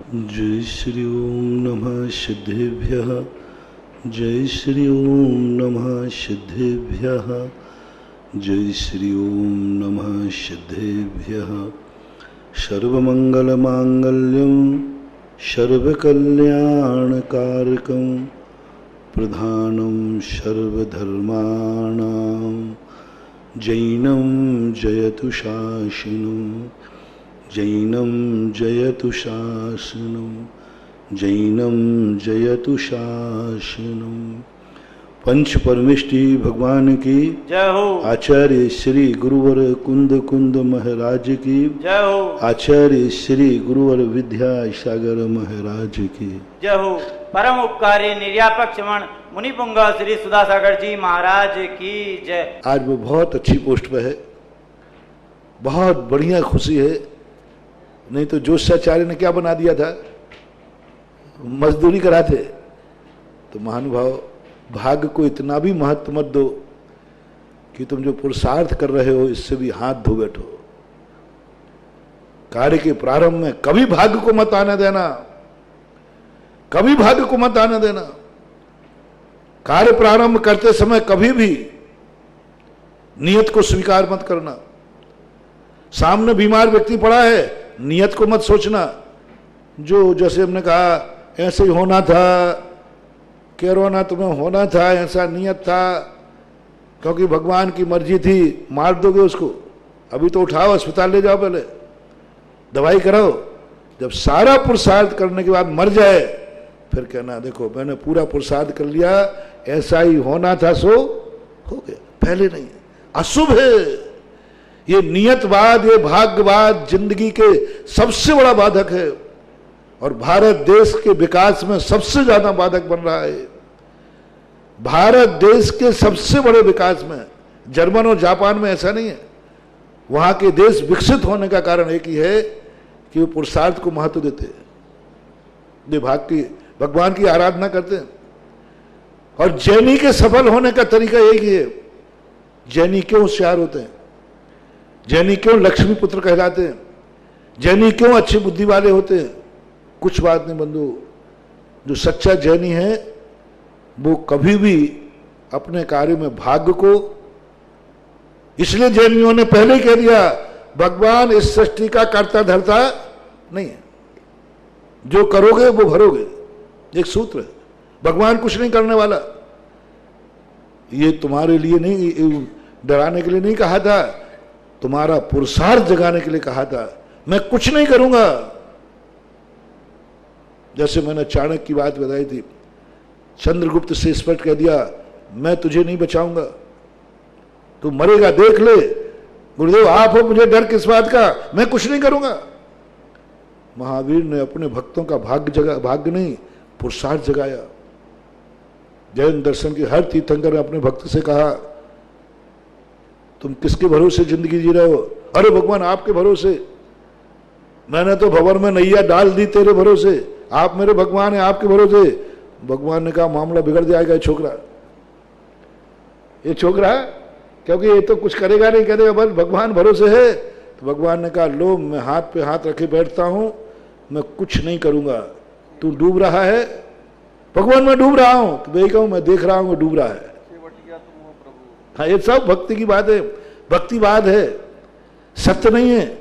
जय श्री ओम नमः सिद्धेभ्यः। जय श्री ओम नमः सिद्धेभ्यः। जय श्री ओम नमः सिद्धेभ्यः। सर्वमंगलमांगल्यं सर्वकल्याणकारकं प्रधानं सर्वधर्माणां जैनं जयतु शासनं। जैनं जयतु शासनं। जैनं जयतु शासनं। पंच परमेष्टि भगवान की जय हो। आचार्य श्री गुरुवर कुंद कुंद महाराज की जय हो। आचार्य श्री गुरुवर विद्या सागर महाराज की जय हो। परम उपकारी निर्यापक श्रवण मुनि पुंगा श्री सुधासागर जी महाराज की जय। आज वो बहुत अच्छी पोस्ट पे है, बहुत बढ़िया खुशी है। नहीं तो जोशाचार्य ने क्या बना दिया था, मजदूरी कराते। तो महानुभाव, भाग्य को इतना भी महत्व मत दो कि तुम जो पुरुषार्थ कर रहे हो इससे भी हाथ धो बैठो। कार्य के प्रारंभ में कभी भाग्य को मत आने देना, कभी भाग्य को मत आने देना। कार्य प्रारंभ करते समय कभी भी नियत को स्वीकार मत करना। सामने बीमार व्यक्ति पड़ा है, नियत को मत सोचना। जो जैसे हमने कहा ऐसे ही होना था, कोरोना तुम्हें होना था, ऐसा नियत था, क्योंकि भगवान की मर्जी थी, मार दोगे उसको। अभी तो उठाओ, अस्पताल ले जाओ, पहले दवाई कराओ। जब सारा पुरुषार्थ करने के बाद मर जाए फिर कहना देखो मैंने पूरा पुरुषार्थ कर लिया, ऐसा ही होना था सो हो गया। पहले नहीं, अशुभ है ये नियतवाद, ये भाग्यवाद जिंदगी के सबसे बड़ा बाधक है और भारत देश के विकास में सबसे ज्यादा बाधक बन रहा है। भारत देश के सबसे बड़े विकास में, जर्मन और जापान में ऐसा नहीं है। वहां के देश विकसित होने का कारण एक ही है कि वो पुरुषार्थ को महत्व देते हैं, वे भगवान की आराधना करते हैं। और जैनी के सफल होने का तरीका एक ही है। जैनी क्यों होशियार होते हैं, जैनी क्यों लक्ष्मी पुत्र कहलाते हैं, जैनी क्यों अच्छी बुद्धि वाले होते हैं? कुछ बात नहीं बंधु, जो सच्चा जैनी है वो कभी भी अपने कार्य में भाग्य को, इसलिए जैनियों ने पहले ही कह दिया भगवान इस सृष्टि का कर्ता धर्ता नहीं है, जो करोगे वो भरोगे। एक सूत्र है, भगवान कुछ नहीं करने वाला। ये तुम्हारे लिए नहीं, डराने के लिए नहीं कहा था, तुम्हारा पुरुषार्थ जगाने के लिए कहा था। मैं कुछ नहीं करूंगा। जैसे मैंने चाणक्य की बात बताई थी, चंद्रगुप्त से स्पष्ट कह दिया मैं तुझे नहीं बचाऊंगा, तू मरेगा देख ले। गुरुदेव आप हो, मुझे डर किस बात का, मैं कुछ नहीं करूंगा। महावीर ने अपने भक्तों का भाग्य नहीं पुरुषार्थ जगाया। जैन दर्शन के हर तीर्थंकर ने अपने भक्त से कहा तुम किसके भरोसे जिंदगी जी रहे हो? अरे भगवान आपके भरोसे, मैंने तो भंवर में नैया डाल दी तेरे भरोसे, आप मेरे भगवान हैं, आपके भरोसे। भगवान ने कहा मामला बिगड़ जाएगा ये छोकरा, क्योंकि ये तो कुछ करेगा नहीं, करेगा बस भगवान भरोसे है। तो भगवान ने कहा लो मैं हाथ पे हाथ रखे बैठता हूं, मैं कुछ नहीं करूंगा। तू डूब रहा है? भगवान मैं डूब रहा हूं। तो वही कहूं मैं देख रहा हूं डूब रहा है। हाँ, ये सब भक्ति की बात है, भक्तिवाद है, सत्य नहीं है।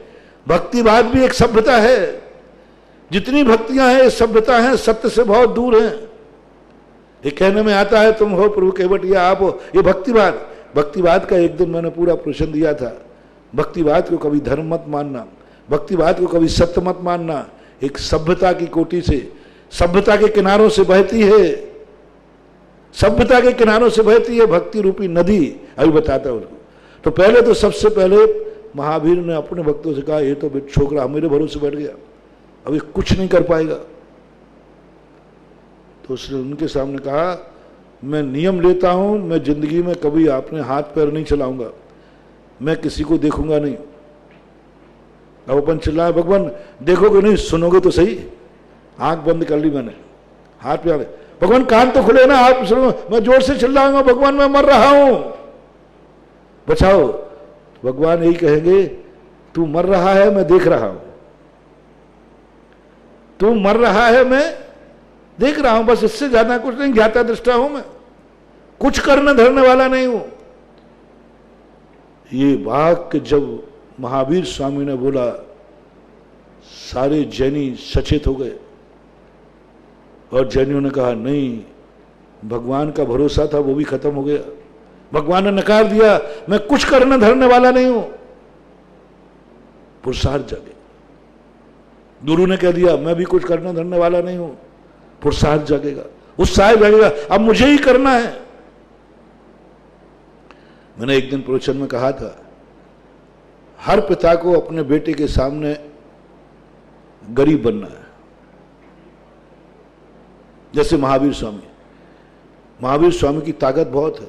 भक्तिवाद भी एक सभ्यता है। जितनी भक्तियां हैं सभ्यता हैं, सत्य से बहुत दूर हैं। ये कहने में आता है तुम हो प्रभु केवटिया, आप हो, ये भक्तिवाद। भक्तिवाद का एक दिन मैंने पूरा प्रवचन दिया था। भक्तिवाद को कभी धर्म मत मानना, भक्तिवाद को कभी सत्य मत मानना। एक सभ्यता की कोटि से, सभ्यता के किनारों से बहती है, सभ्यता के किनारों से बहती है भक्ति रूपी नदी। अभी बताता हूं। तो पहले तो सबसे पहले महावीर ने अपने भक्तों से कहा ये तो छोकरा मेरे भरोसे बैठ गया, अभी कुछ नहीं कर पाएगा। तो उसने उनके सामने कहा मैं नियम लेता हूं, मैं जिंदगी में कभी अपने हाथ पैर नहीं चलाऊंगा, मैं किसी को देखूंगा नहीं। अब अपन चिल्लाए भगवान देखोगे नहीं, सुनोगे तो सही। आंख बंद कर ली मैंने, हाथ पे भगवान कान तो खुले ना, आप सुनो। मैं जोर से चिल्लाऊंगा भगवान मैं मर रहा हूं, बचाओ। भगवान यही कहेंगे तू मर रहा है मैं देख रहा हूं। तू मर रहा है, मैं देख रहा हूं, बस इससे ज्यादा कुछ नहीं, ज्ञाता दृष्टा हूं मैं, कुछ करने धरने वाला नहीं हूं। ये वाक्य जब महावीर स्वामी ने बोला, सारे जैनी सचेत हो गए और जैनियों ने कहा नहीं, भगवान का भरोसा था वो भी खत्म हो गया, भगवान ने नकार दिया, मैं कुछ करने धरने वाला नहीं हूं। पुरुषार्थ जागे। गुरु ने कह दिया मैं भी कुछ करने धरने वाला नहीं हूं, पुरुषार्थ जागेगा, उत्साह जागेगा, अब मुझे ही करना है। मैंने एक दिन प्रवचन में कहा था, हर पिता को अपने बेटे के सामने गरीब बनना है। जैसे महावीर स्वामी की ताकत बहुत है,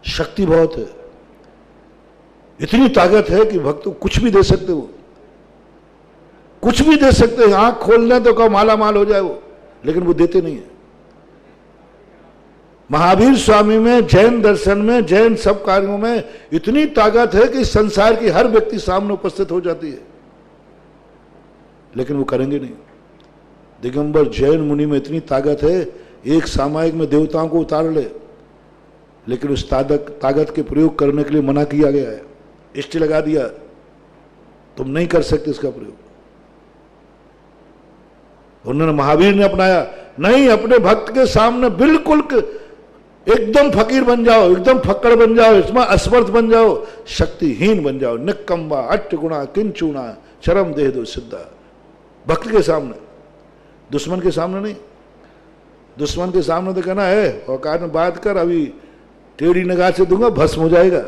शक्ति बहुत है, इतनी ताकत है कि भक्त कुछ भी दे सकते, वो कुछ भी दे सकते हैं, आंख खोल लें तो कहो माला माल हो जाए वो, लेकिन वो देते नहीं है। महावीर स्वामी में, जैन दर्शन में, जैन सब कार्यों में इतनी ताकत है कि संसार की हर व्यक्ति सामने उपस्थित हो जाती है, लेकिन वो करेंगे नहीं। दिगंबर जैन मुनि में इतनी ताकत है, एक सामायिक में देवताओं को उतार ले, लेकिन उस ताकत के प्रयोग करने के लिए मना किया गया है, इष्टि लगा दिया, तुम नहीं कर सकते इसका प्रयोग। उन्होंने, महावीर ने अपनाया, नहीं, अपने भक्त के सामने बिल्कुल एकदम फकीर बन जाओ, एकदम फक्कड़ बन जाओ, इसमें असमर्थ बन जाओ, शक्तिहीन बन जाओ, निकम्बा अट्टगुणा किंचुना चरम देह दो सिद्धा। भक्त के सामने, दुश्मन के सामने नहीं। दुश्मन के सामने तो कहना है औकात में बात कर, अभी टेढ़ी निगाह से दूंगा भस्म हो जाएगा।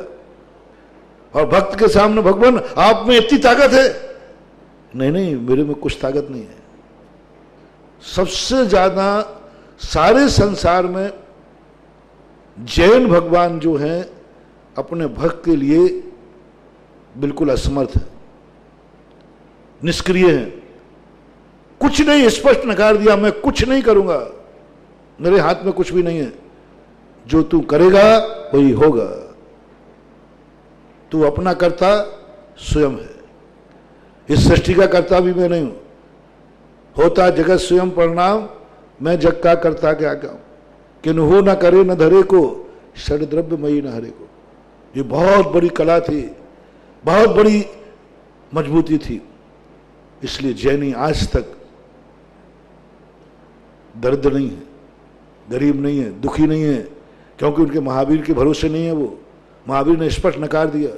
और भक्त के सामने, भगवान आप में इतनी ताकत है, नहीं नहीं मेरे में कुछ ताकत नहीं है। सबसे ज्यादा सारे संसार में जैन भगवान जो हैं अपने भक्त के लिए बिल्कुल असमर्थ है, निष्क्रिय हैं, कुछ नहीं, स्पष्ट नकार दिया मैं कुछ नहीं करूंगा, मेरे हाथ में कुछ भी नहीं है, जो तू करेगा वही होगा, तू अपना कर्ता स्वयं है, इस सृष्टि का कर्ता भी मैं नहीं हूं, होता जगत स्वयं परिणाम, मैं जग का कर्ता क्या कहूं, किन्हू न करे न धरे को, षड द्रव्य मई न हरे को। ये बहुत बड़ी कला थी, बहुत बड़ी मजबूती थी। इसलिए जैनी आज तक दरिद्र नहीं है, गरीब नहीं है, दुखी नहीं है, क्योंकि उनके महावीर के भरोसे नहीं है। वो महावीर ने स्पष्ट नकार दिया।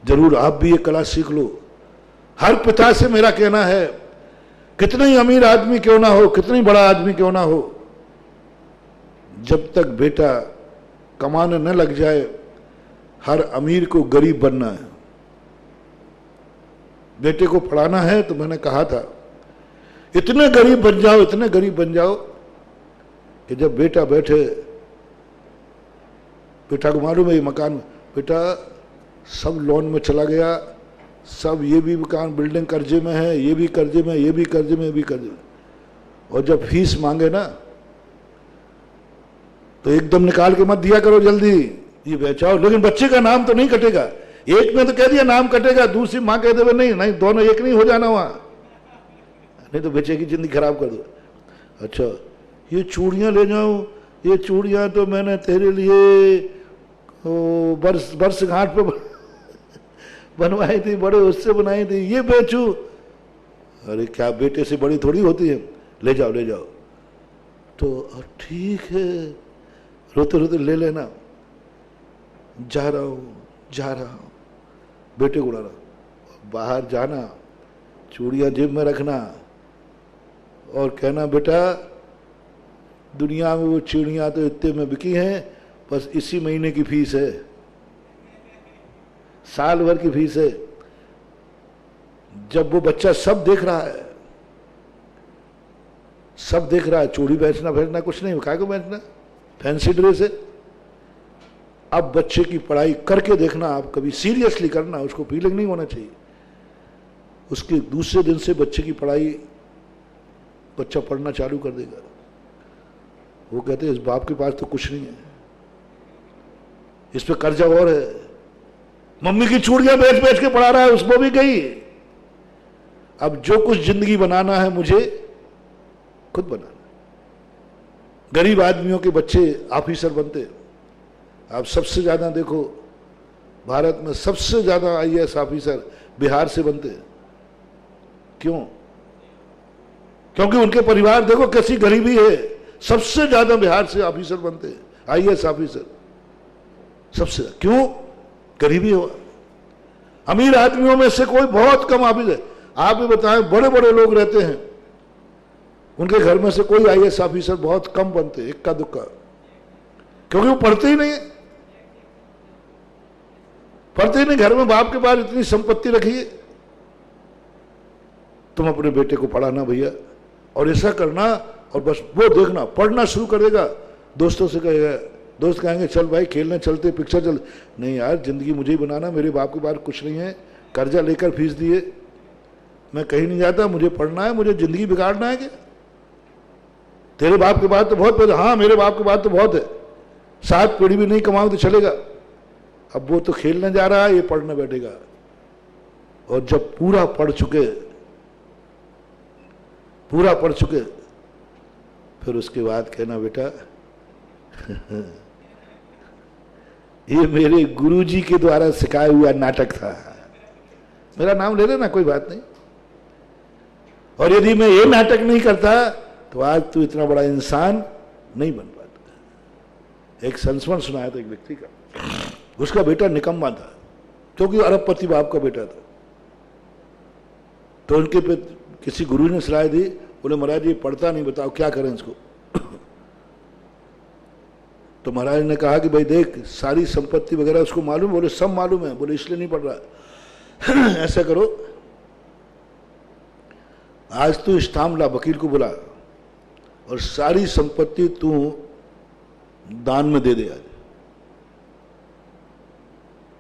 जरूर आप भी ये कला सीख लो। हर पिता से मेरा कहना है, कितना ही अमीर आदमी क्यों ना हो, कितनी बड़ा आदमी क्यों ना हो, जब तक बेटा कमाने न लग जाए, हर अमीर को गरीब बनना है। बेटे को पढ़ाना है तो मैंने कहा था, इतने गरीब बन जाओ, इतने गरीब बन जाओ कि जब बेटा बैठे, बेटा को मालूम है ये मकान, बेटा सब लोन में चला गया, सब ये भी मकान बिल्डिंग कर्जे में है, ये भी कर्जे में, ये भी कर्जे में, ये भी कर्जे में, और जब फीस मांगे ना तो एकदम निकाल के मत दिया करो, जल्दी ये बेचाओ, लेकिन बच्चे का नाम तो नहीं कटेगा। एक ने तो कह दिया नाम कटेगा, दूसरी मां कह दे नहीं नहीं, दोनों एक नहीं हो जाना वहां, नहीं तो बच्चे की जिंदगी खराब कर दो। अच्छा ये चूड़ियां ले जाओ, ये चूड़ियां तो मैंने तेरे लिए बरस घाट पे बनवाई थी, बड़े उससे बनाई थी, ये बेचू। अरे क्या बेटे से बड़ी थोड़ी होती है, ले जाओ ले जाओ। तो ठीक है, रोते रोते ले लेना, जा रहा हूं, बेटे को उड़ा रहा, बाहर जाना, चूड़ियां जेब में रखना और कहना बेटा दुनिया में वो चूड़ियां तो इतने में बिकी हैं, बस इसी महीने की फीस है, साल भर की फीस है। जब वो बच्चा सब देख रहा है, सब देख रहा है, चूड़ी बेचना कुछ नहीं, काय को बेचना, फैंसी ड्रेस है। अब बच्चे की पढ़ाई करके देखना, आप कभी सीरियसली करना, उसको फीलिंग नहीं होना चाहिए। उसके दूसरे दिन से बच्चे की पढ़ाई, बच्चा पढ़ना चालू कर देगा। वो कहते हैं इस बाप के पास तो कुछ नहीं है, इस पे कर्जा और है, मम्मी की चूड़ियां बेच बेच के पढ़ा रहा है, उसको भी गई। अब जो कुछ जिंदगी बनाना है मुझे खुद बनाना। गरीब आदमियों के बच्चे ऑफिसर बनते। आप सबसे ज्यादा देखो, भारत में सबसे ज्यादा आईएएस ऑफिसर बिहार से बनते। क्यों? क्योंकि उनके परिवार देखो कैसी गरीबी है, सबसे ज्यादा बिहार से ऑफिसर बनते, आईएएस ऑफिसर सबसे। क्यों? गरीबी हो। अमीर आदमियों में से कोई बहुत कम ऑफिसर, आप भी बताएं, बड़े बड़े लोग रहते हैं, उनके घर में से कोई आईएएस ऑफिसर बहुत कम बनते, इक्का दुक्का, क्योंकि वो पढ़ते ही नहीं है। पढ़ते ही नहीं। घर में बाप के पास इतनी संपत्ति रखी है, तुम अपने बेटे को पढ़ाना भैया, और ऐसा करना, और बस वो देखना, पढ़ना शुरू करेगा, दोस्तों से कहेगा, दोस्त कहेंगे चल भाई खेलने चलते, पिक्चर चल, नहीं यार जिंदगी मुझे ही बनाना, मेरे बाप के पास कुछ नहीं है, कर्जा लेकर फीस दिए, मैं कहीं नहीं जाता, मुझे पढ़ना है, मुझे जिंदगी बिगाड़ना है क्या? तेरे बाप के पास तो बहुत पैसा, हाँ मेरे बाप के पास तो बहुत है, 7 पीढ़ी भी नहीं कमाओ तो चलेगा। अब वो तो खेलने जा रहा है, ये पढ़ने बैठेगा। और जब पूरा पढ़ चुके, फिर उसके बाद कहना बेटा ये मेरे गुरुजी के द्वारा सिखाया हुआ नाटक था, मेरा नाम ले लेना कोई बात नहीं, और यदि मैं ये नाटक नहीं करता तो आज तू इतना बड़ा इंसान नहीं बन पाता। एक संस्मरण सुनाया था एक व्यक्ति का, उसका बेटा निकम्मा था, क्योंकि अरबपति बाप का बेटा था। तो उनके पे किसी गुरु ने सलाह दी, बोले महाराज ये पढ़ता नहीं, बताओ क्या करें इसको। तो महाराज ने कहा कि भाई देख, सारी संपत्ति वगैरह उसको मालूम? बोले सब मालूम है। बोले इसलिए नहीं पढ़ रहा। ऐसा करो, आज तू इस्ताम ला, वकील को बुला, और सारी संपत्ति तू दान में दे दे। आज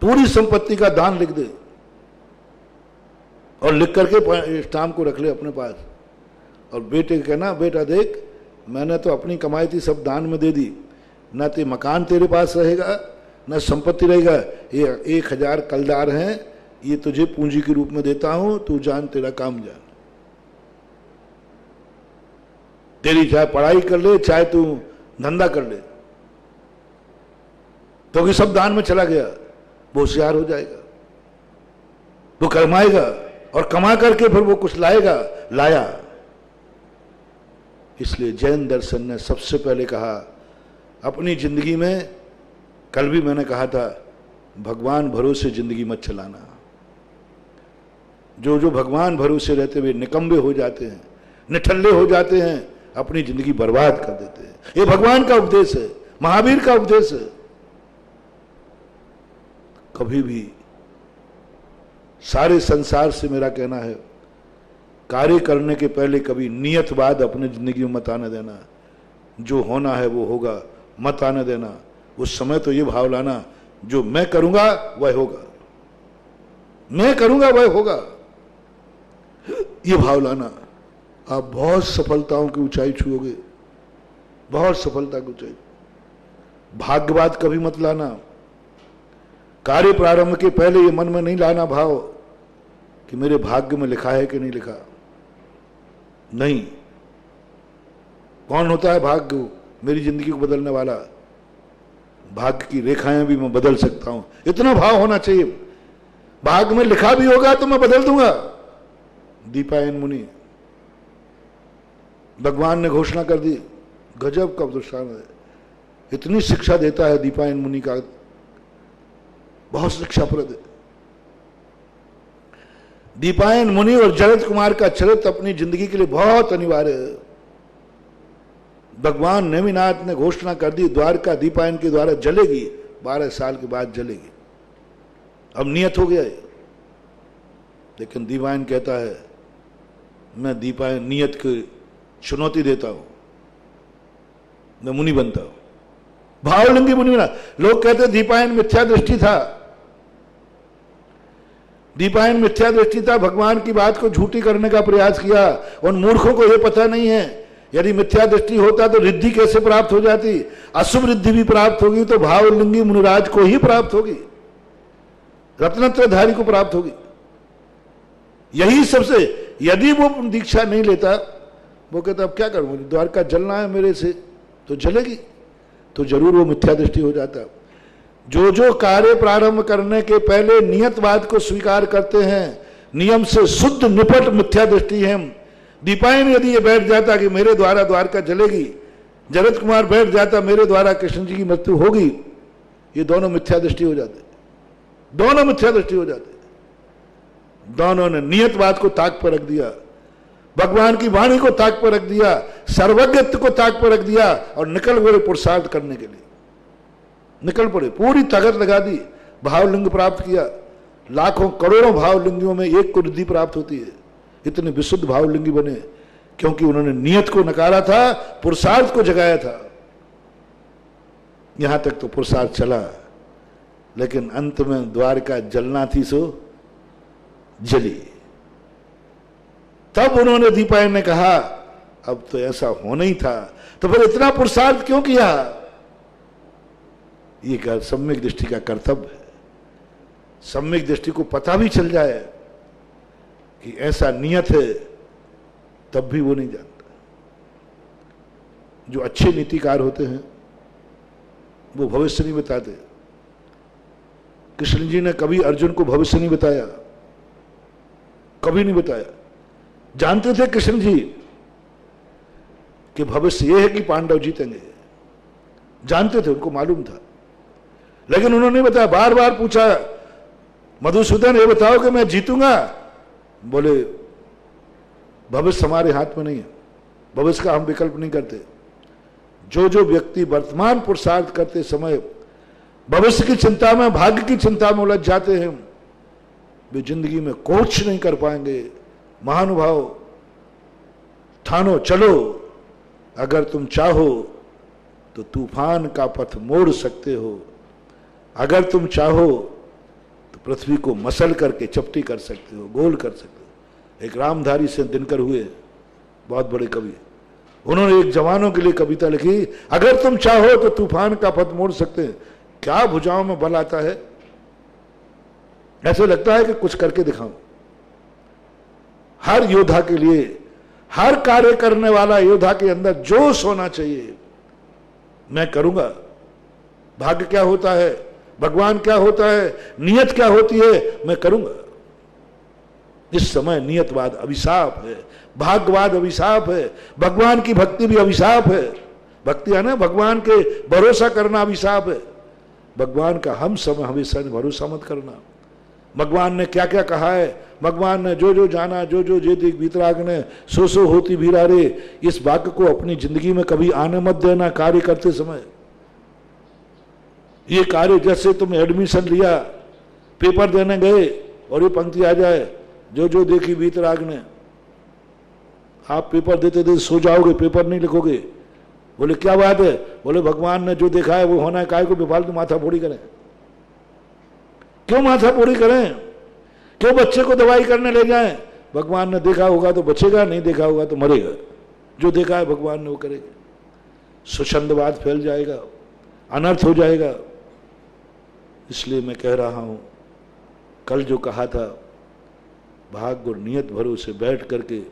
पूरी संपत्ति का दान लिख दे, और लिख करके स्टाम्प को रख ले अपने पास, और बेटे को कहना बेटा देख, मैंने तो अपनी कमाई थी सब दान में दे दी, ना तो मकान तेरे पास रहेगा, ना संपत्ति रहेगा, ये 1000 कलदार हैं, ये तुझे पूंजी के रूप में देता हूं, तू जान, तेरा काम जान। तेरी चाहे पढ़ाई कर ले, चाहे तू धंधा कर ले, तो कि सब दान में चला गया, वो होशियार हो जाएगा, वो कमाएगा, और कमा करके फिर वो कुछ लाएगा, लाया। इसलिए जैन दर्शन ने सबसे पहले कहा अपनी जिंदगी में, कल भी मैंने कहा था, भगवान भरोसे जिंदगी मत चलाना। जो भगवान भरोसे रहते हुए निकम्बे हो जाते हैं, निठल्ले हो जाते हैं, अपनी जिंदगी बर्बाद कर देते हैं। ये भगवान का उपदेश है, महावीर का उपदेश है। कभी भी सारे संसार से मेरा कहना है, कार्य करने के पहले कभी नियतवाद अपने जिंदगी में मत आने देना। जो होना है वो होगा, मत आने देना। उस समय तो ये भाव लाना, जो मैं करूंगा वह होगा, मैं करूंगा वह होगा, ये भाव लाना। आप बहुत सफलताओं की ऊंचाई छुओगे, बहुत सफलता की ऊंचाई। भाग्यवाद कभी मत लाना। कार्य प्रारंभ के पहले ये मन में नहीं लाना भाव कि मेरे भाग्य में लिखा है कि नहीं लिखा। नहीं। कौन होता है भाग्य? मेरी जिंदगी को बदलने वाला। भाग्य की रेखाएं भी मैं बदल सकता हूं, इतना भाव होना चाहिए। भाग्य में लिखा भी होगा तो मैं बदल दूंगा। दीपायन मुनि, भगवान ने घोषणा कर दी, गजब का दृष्टांत है, इतनी शिक्षा देता है दीपायन मुनि का, बहुत शिक्षाप्रद है। दीपायन मुनि और जरद कुमार का चरित्र अपनी जिंदगी के लिए बहुत अनिवार्य है। भगवान नेमिनाथ ने घोषणा कर दी, द्वारका दीपायन के द्वारा जलेगी, 12 साल के बाद जलेगी। अब नियत हो गया है। लेकिन दीपायन कहता है, मैं दीपायन नियत की चुनौती देता हूं, मैं मुनि बनता हूं, भावलिंगी मुनि बना। लोग कहते दीपायन मिथ्या दृष्टि था, दीपायन मिथ्या दृष्टि था, भगवान की बात को झूठी करने का प्रयास किया। उन मूर्खों को यह पता नहीं है, यदि मिथ्या दृष्टि होता तो रिद्धि कैसे प्राप्त हो जाती? अशुभ रिद्धि भी प्राप्त होगी तो भावलिंगी मुनिराज को ही प्राप्त होगी, रत्नत्रधारी को प्राप्त होगी। यही सबसे, यदि वो दीक्षा नहीं लेता, वो कहता अब क्या करूं, द्वारका जलना है मेरे से, तो जलेगी, तो जरूर वो मिथ्या दृष्टि हो जाता। जो जो कार्य प्रारंभ करने के पहले नियतवाद को स्वीकार करते हैं, नियम से शुद्ध निपट मिथ्या दृष्टि है। दीपायन यदि ये बैठ जाता कि मेरे द्वारा द्वारका जलेगी, जरत कुमार बैठ जाता मेरे द्वारा कृष्ण जी की मृत्यु होगी, ये दोनों मिथ्या दृष्टि हो जाते, दोनों मिथ्या दृष्टि हो जाते। दोनों ने नियतवाद को ताक पर रख दिया, भगवान की वाणी को ताक पर रख दिया, सर्वज्ञत्व को ताक पर रख दिया और निकल पड़े पुरुषार्थ करने के लिए, निकल पड़े, पूरी ताकत लगा दी, भावलिंग प्राप्त किया। लाखों करोड़ों भावलिंगियों में एक को रिद्धि प्राप्त होती है। इतने विशुद्ध भावलिंगी बने क्योंकि उन्होंने नियत को नकारा था, पुरुषार्थ को जगाया था। यहां तक तो पुरुषार्थ चला, लेकिन अंत में द्वारका जलना थी सो जली। तब उन्होंने दीपायन ने कहा अब तो ऐसा होना ही था, तो फिर इतना पुरुषार्थ क्यों किया? ये सम्यक दृष्टि का कर्तव्य है। सम्यक दृष्टि को पता भी चल जाए कि ऐसा नियत है, तब भी वो नहीं जानता। जो अच्छे नीतिकार होते हैं वो भविष्य नहीं बताते। कृष्ण जी ने कभी अर्जुन को भविष्य नहीं बताया, कभी नहीं बताया। जानते थे कृष्ण जी कि भविष्य यह है कि पांडव जीतेंगे, जानते थे, उनको मालूम था, लेकिन उन्होंने नहीं बताया। बार बार पूछा, मधुसूदन ये बताओ कि मैं जीतूंगा? बोले भविष्य हमारे हाथ में नहीं है, भविष्य का हम विकल्प नहीं करते। जो जो व्यक्ति वर्तमान पुरुषार्थ करते समय भविष्य की चिंता में, भाग्य की चिंता में उलझ जाते हैं, वे जिंदगी में कुछ नहीं कर पाएंगे। महानुभाव, ठानो चलो, अगर तुम चाहो तो तूफान का पथ मोड़ सकते हो, अगर तुम चाहो तो पृथ्वी को मसल करके चपटी कर सकते हो, गोल कर सकते हो। एक रामधारी से दिनकर हुए, बहुत बड़े कवि, उन्होंने एक जवानों के लिए कविता लिखी, अगर तुम चाहो तो तूफान का पथ मोड़ सकते हैं। क्या भुजाओं में बल आता है, ऐसे लगता है कि कुछ करके दिखाऊं। हर योद्धा के लिए, हर कार्य करने वाला योद्धा के अंदर जोश होना चाहिए, मैं करूंगा। भाग्य क्या होता है, भगवान क्या होता है, नियत क्या होती है, मैं करूंगा। इस समय नियतवाद अभिशाप है, भाग्यवाद अभिशाप है, भगवान की भक्ति भी अभिशाप है। भक्ति है ना, भगवान के भरोसा करना अभिशाप है। भगवान का हम समय हमेशा भरोसा मत करना। भगवान ने क्या क्या कहा है, भगवान ने जो जो जाना, जो जो जे दिख भीतराग ने सो सो होती भीरा रे, इस वाक्य को अपनी जिंदगी में कभी आने मत देना। कार्य करते समय ये कार्य, जैसे तुम एडमिशन लिया, पेपर देने गए और ये पंक्ति आ जाए, जो जो देखी भीतराग ने, आप पेपर देते देते सो जाओगे, पेपर नहीं लिखोगे। बोले क्या बात है? बोले भगवान ने जो देखा है वो होना है, काय को बेफालतू माथा फोड़ी करें? क्यों माथा फोड़ी करें? क्यों बच्चे को दवाई करने ले जाएं? भगवान ने देखा होगा तो बचेगा, नहीं देखा होगा तो मरेगा। जो देखा है भगवान ने वो करेगा। सुछंदवाद फैल जाएगा, अनर्थ हो जाएगा। इसलिए मैं कह रहा हूं, कल जो कहा था, भाग्य और नियत भरोसे बैठ करके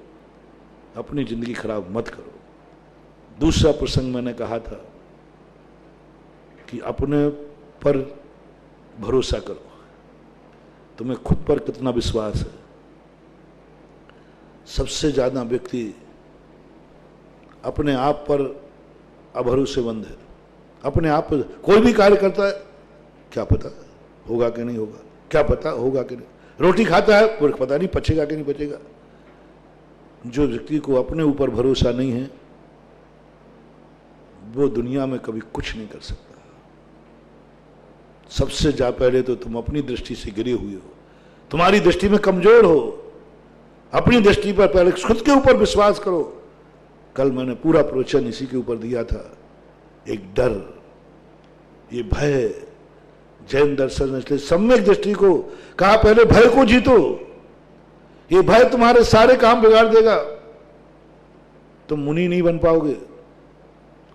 अपनी जिंदगी खराब मत करो। दूसरा प्रसंग मैंने कहा था कि अपने पर भरोसा करो, तुम्हें खुद पर कितना विश्वास है। सबसे ज्यादा व्यक्ति अपने आप पर अभरोसेमंद है। अपने आप पर कोई भी कार्य करता है, क्या पता होगा कि नहीं होगा, क्या पता होगा कि नहीं। रोटी खाता है, पता नहीं पचेगा कि नहीं पचेगा। जो व्यक्ति को अपने ऊपर भरोसा नहीं है, वो दुनिया में कभी कुछ नहीं कर सकता। सबसे पहले तो तुम अपनी दृष्टि से गिरे हुए हो, तुम्हारी दृष्टि में कमजोर हो। अपनी दृष्टि पर पहले खुद के ऊपर विश्वास करो। कल मैंने पूरा प्रवचन इसी के ऊपर दिया था। एक डर, ये भय, जैन दर्शन ने इसलिए सम्यक दृष्टि को कहा, पहले भय को जीतो। ये भय तुम्हारे सारे काम बिगाड़ देगा, तुम मुनि नहीं बन पाओगे।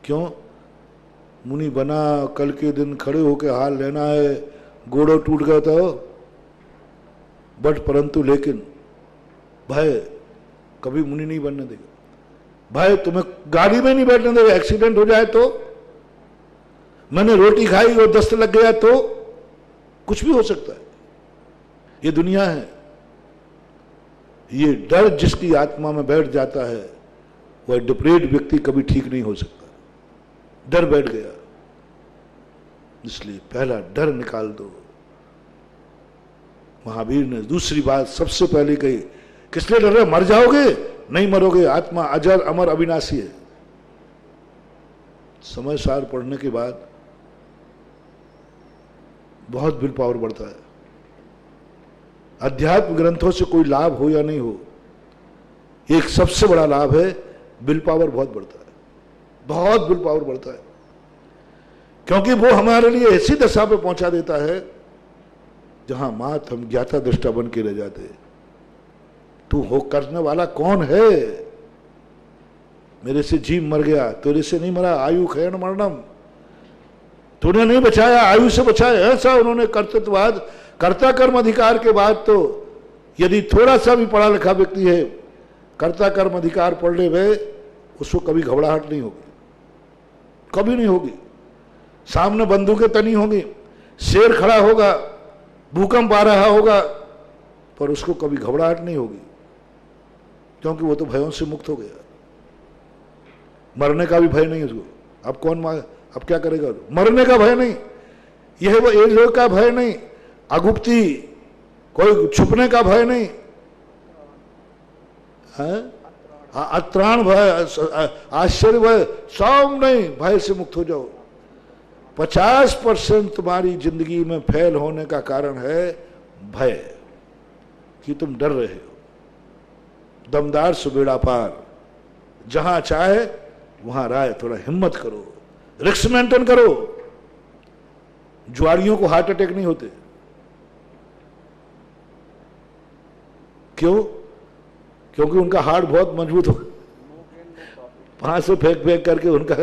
क्यों? मुनि बना, कल के दिन खड़े होकर हाल लेना है, गोड़ो टूट गया तो बट, परंतु लेकिन भय, कभी मुनि नहीं बनने देगा। भाई तुम्हें गाड़ी में नहीं बैठने देगा, एक्सीडेंट हो जाए तो, मैंने रोटी खाई और दस्त लग गया तो, कुछ भी हो सकता है। ये दुनिया है। ये डर जिसकी आत्मा में बैठ जाता है वह डिप्रेड व्यक्ति कभी ठीक नहीं हो सकता। डर बैठ गया, इसलिए पहला डर निकाल दो। महावीर ने दूसरी बात सबसे पहले कही, किस लिए डर रहे? मर जाओगे? नहीं मरोगे, आत्मा अजर अमर अविनाशी है। समय सार पढ़ने के बाद बहुत विल पावर बढ़ता है। अध्यात्म ग्रंथों से कोई लाभ हो या नहीं हो, एक सबसे बड़ा लाभ है विल पावर बहुत बढ़ता है, बहुत विल पावर बढ़ता है, क्योंकि वो हमारे लिए ऐसी दशा पे पहुंचा देता है जहां मात हम ज्ञाता दृष्टा बन के रह जाते। तू हो करने वाला कौन है? मेरे से जीव मर गया, तेरे से नहीं मरा। आयु खैन मरणम, तूने नहीं बचाया, आयु से बचाया। ऐसा उन्होंने कर्तृत्ववाद, कर्ता कर्म अधिकार के बाद तो यदि थोड़ा सा भी पढ़ा लिखा व्यक्ति है, कर्ता कर्म अधिकार पढ़ ले वे, उसको कभी घबराहट नहीं होगी, कभी नहीं होगी। सामने बंदूकें तनी होंगी, शेर खड़ा होगा, भूकंप आ रहा होगा, पर उसको कभी घबराहट नहीं होगी, क्योंकि वो तो भयों से मुक्त हो गया। मरने का भी भय नहीं उसको। अब कौन अब क्या करेगा? मरने का भय नहीं, यह वो एक लोग का भय नहीं, अगुप्ती, कोई छुपने का भय नहीं है, अत्राण भय, आश्चर्य भय, सब नहीं। भय से मुक्त हो जाओ। 50% तुम्हारी जिंदगी में फेल होने का कारण है भय, कि तुम डर रहे हो। दमदार सुबेड़ा पार, जहां चाहे वहां राय। थोड़ा हिम्मत करो, रिस्क मेंटेन करो। जुआरियों को हार्ट अटैक नहीं होते, क्यों? क्योंकि उनका हार्ट बहुत मजबूत हो, वहां से फेंक फेंक करके उनका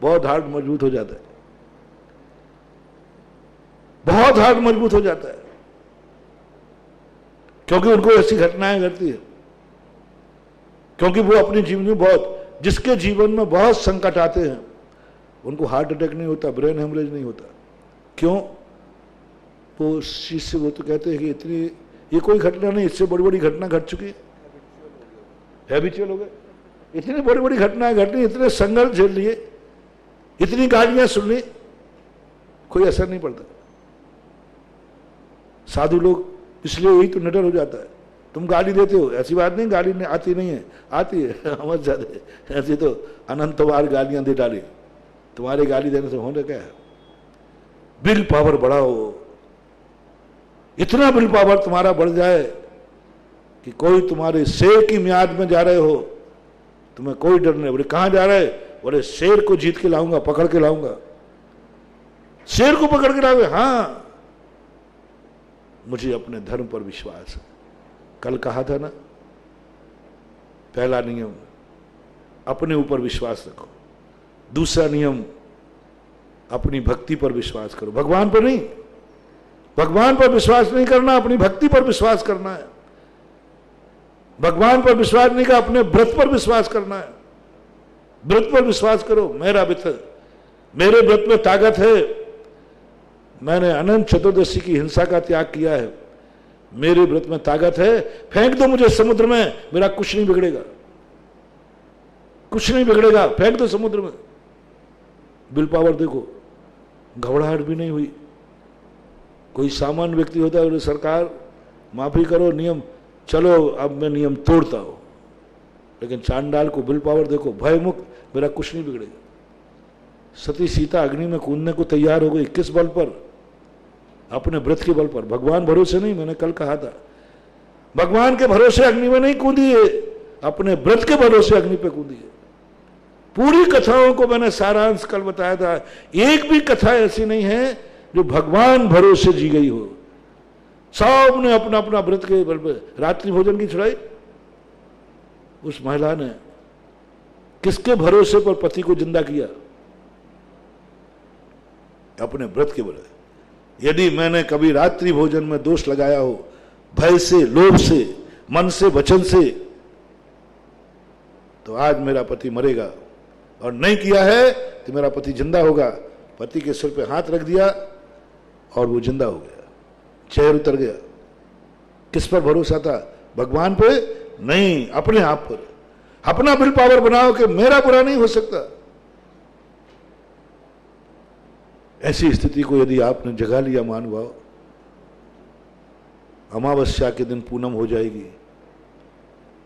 बहुत हार्ट मजबूत हो जाता है, बहुत हार्ट मजबूत हो जाता है, क्योंकि उनको ऐसी घटनाएं घटती है। क्योंकि वो अपने जीवन में बहुत, जिसके जीवन में बहुत संकट आते हैं उनको हार्ट अटैक नहीं होता, ब्रेन हेमरेज नहीं होता। क्यों? वो उस चीज से वो तो कहते हैं कि इतनी, ये कोई घटना नहीं, इससे बड़ी बड़ी घटना घट चुकी है, हैबिचुअल हो गए। इतनी बड़ी बड़ी घटनाएं घटनी, इतने संघर्ष झेल लिए, इतनी गालियां सुन ली, कोई असर नहीं पड़ता। साधु लोग इसलिए यही तो निडर हो जाता है। तुम गाली देते हो, ऐसी बात नहीं गाली नहीं आती नहीं है, आती है, समझ जाते। ऐसी तो अनंत बार गालियां दे डाली, तुम्हारे गाली देने से होने क्या है? विल पावर बढ़ाओ, इतना विल पावर तुम्हारा बढ़ जाए कि कोई तुम्हारे शेर की म्याद में जा रहे हो, तुम्हें कोई डर नहीं। बोले कहां जा रहे? बोले शेर को जीत के लाऊंगा, पकड़ के लाऊंगा। शेर को पकड़ के लाओगे? हाँ, मुझे अपने धर्म पर विश्वास है। कल कहा था ना, पहला नियम अपने ऊपर विश्वास रखो, दूसरा नियम अपनी भक्ति पर विश्वास करो। भगवान पर नहीं, भगवान पर विश्वास नहीं करना, अपनी भक्ति पर विश्वास करना है। भगवान पर विश्वास नहीं का, अपने व्रत पर विश्वास करना है। व्रत पर विश्वास करो। मेरा व्रत, मेरे व्रत में ताकत है, मैंने अनंत चतुर्दशी की हिंसा का त्याग किया है, मेरे व्रत में ताकत है, फेंक दो मुझे समुद्र में, मेरा कुछ नहीं बिगड़ेगा, कुछ नहीं बिगड़ेगा, फेंक दो समुद्र में। विल पावर देखो, घबराहट भी नहीं हुई। कोई सामान्य व्यक्ति होता है, सरकार माफी करो, नियम चलो अब मैं नियम तोड़ता हूं, लेकिन चांडाल को विल पावर देखो, भय मुक्त, मेरा कुछ नहीं बिगड़ेगा। सती सीता अग्नि में कूदने को तैयार हो गई, किस बल पर? अपने व्रत के बल पर, भगवान भरोसे नहीं। मैंने कल कहा था, भगवान के भरोसे अग्नि में नहीं कूदी है, अपने व्रत के भरोसे अग्नि पे कूदी है। पूरी कथाओं को मैंने सारांश कल बताया था, एक भी कथा ऐसी नहीं है जो भगवान भरोसे जी गई हो। सब ने अपना अपना व्रत के बल पर रात्रि भोजन की छुड़ाई। उस महिला ने किसके भरोसे पर पति को जिंदा किया? अपने व्रत के बल। यदि मैंने कभी रात्रि भोजन में दोष लगाया हो, भय से, लोभ से, मन से, वचन से, तो आज मेरा पति मरेगा, और नहीं किया है तो मेरा पति जिंदा होगा। पति के सिर पे हाथ रख दिया और वो जिंदा हो गया, चेहर उतर गया। किस पर भरोसा था? भगवान पे नहीं, अपने आप पर। अपना विल पावर बनाओ कि मेरा बुरा नहीं हो सकता। ऐसी स्थिति को यदि आपने जगा लिया महानुभाव, अमावस्या के दिन पूनम हो जाएगी।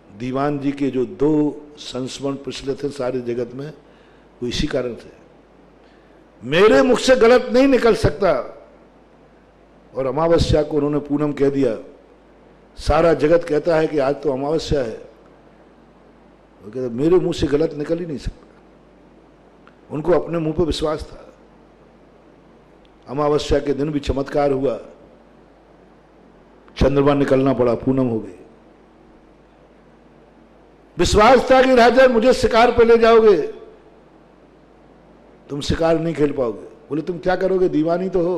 दीवान जी के जो 2 संस्मरण पिछले थे सारे जगत में, वो इसी कारण थे। मेरे मुख से गलत नहीं निकल सकता, और अमावस्या को उन्होंने पूनम कह दिया। सारा जगत कहता है कि आज तो अमावस्या है, वो कहते मेरे मुंह से गलत निकल ही नहीं सकता। उनको अपने मुंह पर विश्वास था। अमावस्या के दिन भी चमत्कार हुआ, चंद्रमा निकलना पड़ा, पूनम हो गई। विश्वास था कि राजा मुझे शिकार पे ले जाओगे, तुम शिकार नहीं खेल पाओगे। बोले तुम क्या करोगे, दीवानी तो हो।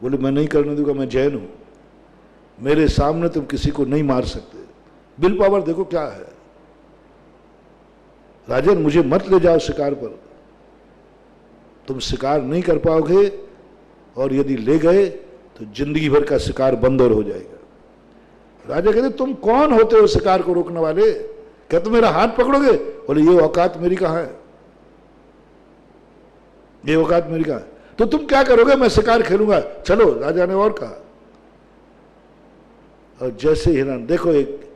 बोले मैं नहीं करने दूंगा, मैं जैन हूं, मेरे सामने तुम किसी को नहीं मार सकते। विल पावर देखो क्या है। राजन मुझे मत ले जाओ शिकार पर, तुम शिकार नहीं कर पाओगे, और यदि ले गए तो जिंदगी भर का शिकार बंद और हो जाएगा। राजा कहते तुम कौन होते हो शिकार को रोकने वाले? कहते मेरा हाथ पकड़ोगे? बोले ये औकात मेरी कहां है, ये औकात मेरी कहां है? तो तुम क्या करोगे? मैं शिकार खेलूंगा, चलो। राजा ने और कहा। और जैसे हिरण, देखो एक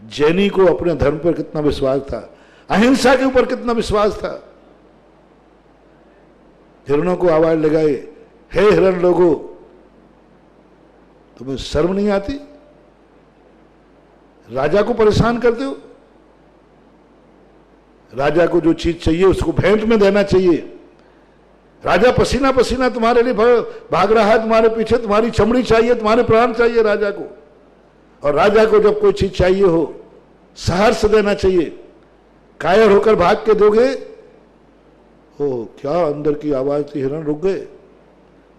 जैनी को अपने धर्म पर कितना विश्वास था, अहिंसा के ऊपर कितना विश्वास था। हिरणों को आवाज लगाई, हे हिरण लोगों, तुम्हें शर्म नहीं आती? राजा को परेशान करते हो। राजा को जो चीज चाहिए उसको भेंट में देना चाहिए। राजा पसीना पसीना तुम्हारे लिए भाग रहा है, तुम्हारे पीछे, तुम्हारी चमड़ी चाहिए, तुम्हारे प्राण चाहिए राजा को। और राजा को जब कोई चीज चाहिए हो, सहर्ष देना चाहिए। कायर होकर भाग के दोगे, ओ क्या अंदर की आवाज थी, हिरण रुक गए,